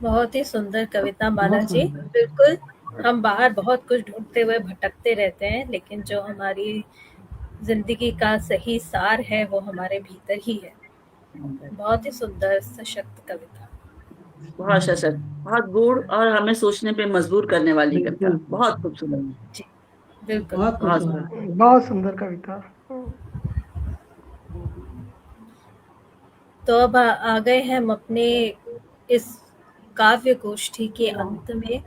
बहुत ही सुंदर कविता माला बहुत जी। सुंदर। बिल्कुल, हम बाहर बहुत कुछ ढूंढते हुए भटकते रहते हैं, लेकिन जो हमारी जिंदगी का सही सार है वो हमारे भीतर ही है। बहुत ही सुंदर सशक्त कविता। बहुत सशक्त, बहुत गूढ़ और हमें सोचने पे मजबूर करने वाली कविता, बिल्कुल। बहुत खूबसूरत। जी बिल्कुल। बहुत बहुत खूबसूरत। बहुत सुंदर कविता। तो अब आ गए हैं हम अपने इस काव्य गोष्ठी के अंत में।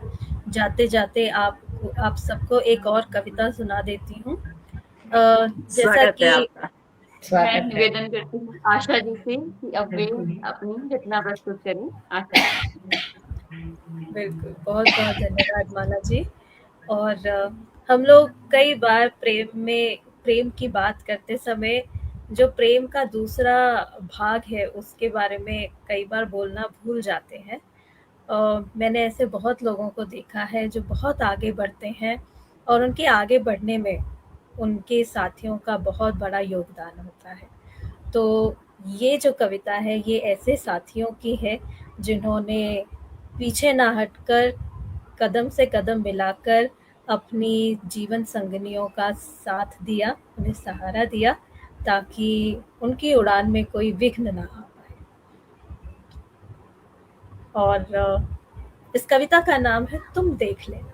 जाते जाते आप सबको एक और कविता सुना देती हूँ। जैसा स्वागत है कि आपका। मैं स्वागत है। निवेदन करती हूँ आशा जी से कि अब वे अपनी रचना प्रस्तुत करें। आशा जी। बिल्कुल, बहुत बहुत धन्यवाद माला जी। और हम लोग कई बार प्रेम की बात करते समय जो प्रेम का दूसरा भाग है उसके बारे में कई बार बोलना भूल जाते हैं। मैंने ऐसे बहुत लोगों को देखा है जो बहुत आगे बढ़ते हैं और उनके आगे बढ़ने में उनके साथियों का बहुत बड़ा योगदान होता है। तो ये जो कविता है ये ऐसे साथियों की है जिन्होंने पीछे ना हटकर कदम से कदम मिलाकर अपनी जीवन संगनियों का साथ दिया, उन्हें सहारा दिया ताकि उनकी उड़ान में कोई विघ्न ना आ पाए। और इस कविता का नाम है तुम देख लेना।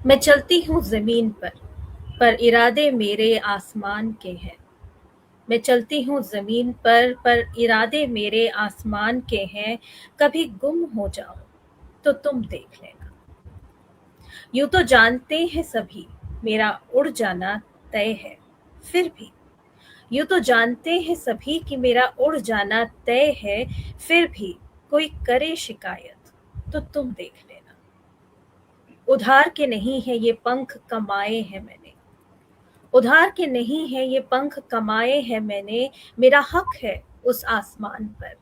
मैं चलती हूँ ज़मीन पर इरादे मेरे आसमान के हैं। मैं चलती हूँ ज़मीन पर इरादे मेरे आसमान के हैं। कभी गुम हो जाऊं तो तुम देख लेना। यूं तो जानते हैं सभी मेरा उड़ जाना तय है, फिर भी यूं तो जानते हैं सभी कि मेरा उड़ जाना तय है, फिर भी कोई करे शिकायत तो तुम देख लेना। उधार के नहीं है ये पंख कमाए हैं मैंने, उधार के नहीं है ये पंख कमाए हैं मैंने। मेरा हक है उस आसमान पर,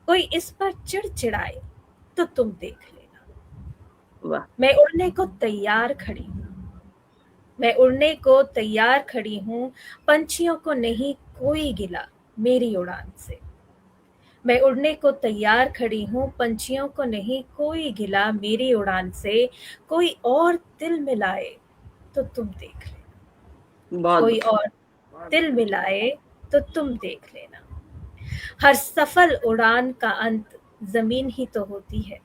कोई इस पर चिड़चिड़ाए तो तुम देख लेना। वाह, मैं उड़ने को तैयार खड़ी हूँ, मैं उड़ने को तैयार खड़ी हूँ। पंछियों को नहीं कोई गिला मेरी उड़ान से। मैं उड़ने को तैयार खड़ी हूँ, पंछियों को नहीं कोई गिला मेरी उड़ान से। कोई और दिल मिलाए तो तुम देख लेना, बहुत कोई और दिल मिलाए तो तुम देख लेना। हर सफल उड़ान का अंत जमीन ही तो होती है।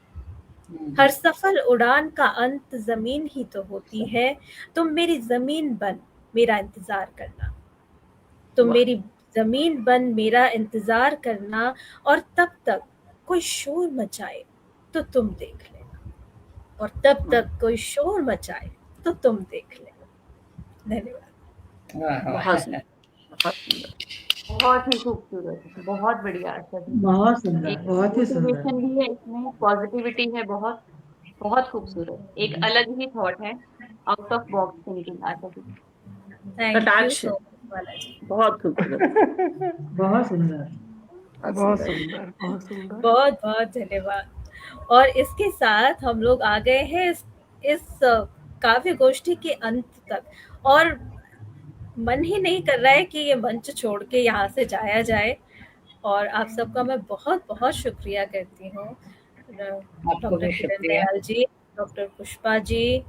हर सफल उड़ान का अंत जमीन ही तो होती है। तुम मेरी जमीन बन मेरा इंतजार करना। तुम वाह। मेरी जमीन बन मेरा इंतजार करना, और तब तक कोई शोर मचाए तो तुम देख लेना। और तब तक कोई शोर मचाए तो तुम देख लेना। धन्यवाद। बहुत सुंदर, बहुत सुंदर। बहुत ही खूबसूरत, बहुत बढ़िया आशा जी। बहुत सुंदर, एक बहुत ही सुंदर। मोटिवेशन भी है इसमें, पॉजिटिविटी है, बहुत बहुत खूबसूरत। एक अलग ही थॉट है, out of box thinking Asha ji. Thank you कटाक्ष है, सो मच माला जी। बहुत खूबसूरत, बहुत सुंदर। बहुत बहुत सुंदर। सुंदर, बहुत सुंदर। बहुत बहुत धन्यवाद। और इसके साथ हम लोग आ गए हैं इस काव्य गोष्ठी के अंत तक, और मन ही नहीं कर रहा है कि ये मंच छोड़ के यहाँ से जाया जाए। और आप सबका मैं बहुत बहुत शुक्रिया करती हूँ। आपको डॉक्टर भी किरण शुक्रिया। दयाल जी, डॉक्टर पुष्पा जी,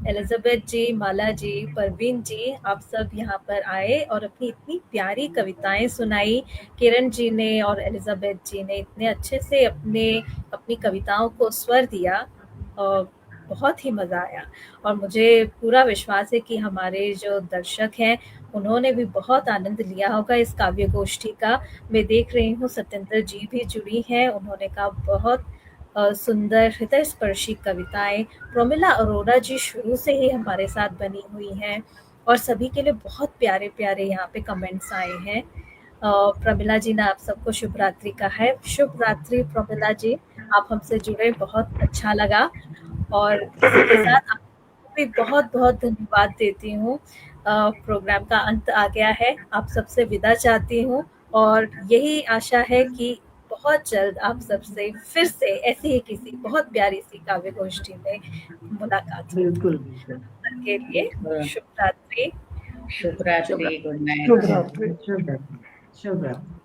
एलिजाबेथ जी, माला जी, परवीन जी, आप सब यहाँ पर आए और अपनी इतनी प्यारी कविताएं सुनाई। किरण जी ने और एलिजाबेथ जी ने इतने अच्छे से अपनी कविताओं को स्वर दिया, और बहुत ही मज़ा आया। और मुझे पूरा विश्वास है कि हमारे जो दर्शक हैं उन्होंने भी बहुत आनंद लिया होगा इस काव्य गोष्ठी का। मैं देख रही हूँ सत्येंद्र जी भी जुड़ी हैं, उन्होंने कहा बहुत सुंदर हृदय स्पर्शी कविताएं। प्रोमिला अरोरा जी शुरू से ही हमारे साथ बनी हुई हैं, और सभी के लिए बहुत प्यारे प्यारे यहाँ पे कमेंट्स आए हैं। प्रमिला जी ने आप सबको शुभ रात्रि का है। शुभ रात्रि प्रमिला जी, आप हमसे जुड़े बहुत अच्छा लगा। और इसी के साथ आपको भी बहुत बहुत धन्यवाद देती हूँ। प्रोग्राम का अंत आ गया है, आप सबसे विदा चाहती हूँ, और यही आशा है कि बहुत जल्द आप सबसे फिर से ऐसी ही किसी बहुत प्यारी सी काव्य गोष्ठी में मुलाकात होगी। बिल्कुल बिल्कुल। तब तक के लिए बिल्कुल। शुभ रात्रि। शुभ रात्रि, गुड नाइट। शुभ रात्रि। शुभ रात्रि। शुभ रात्रि।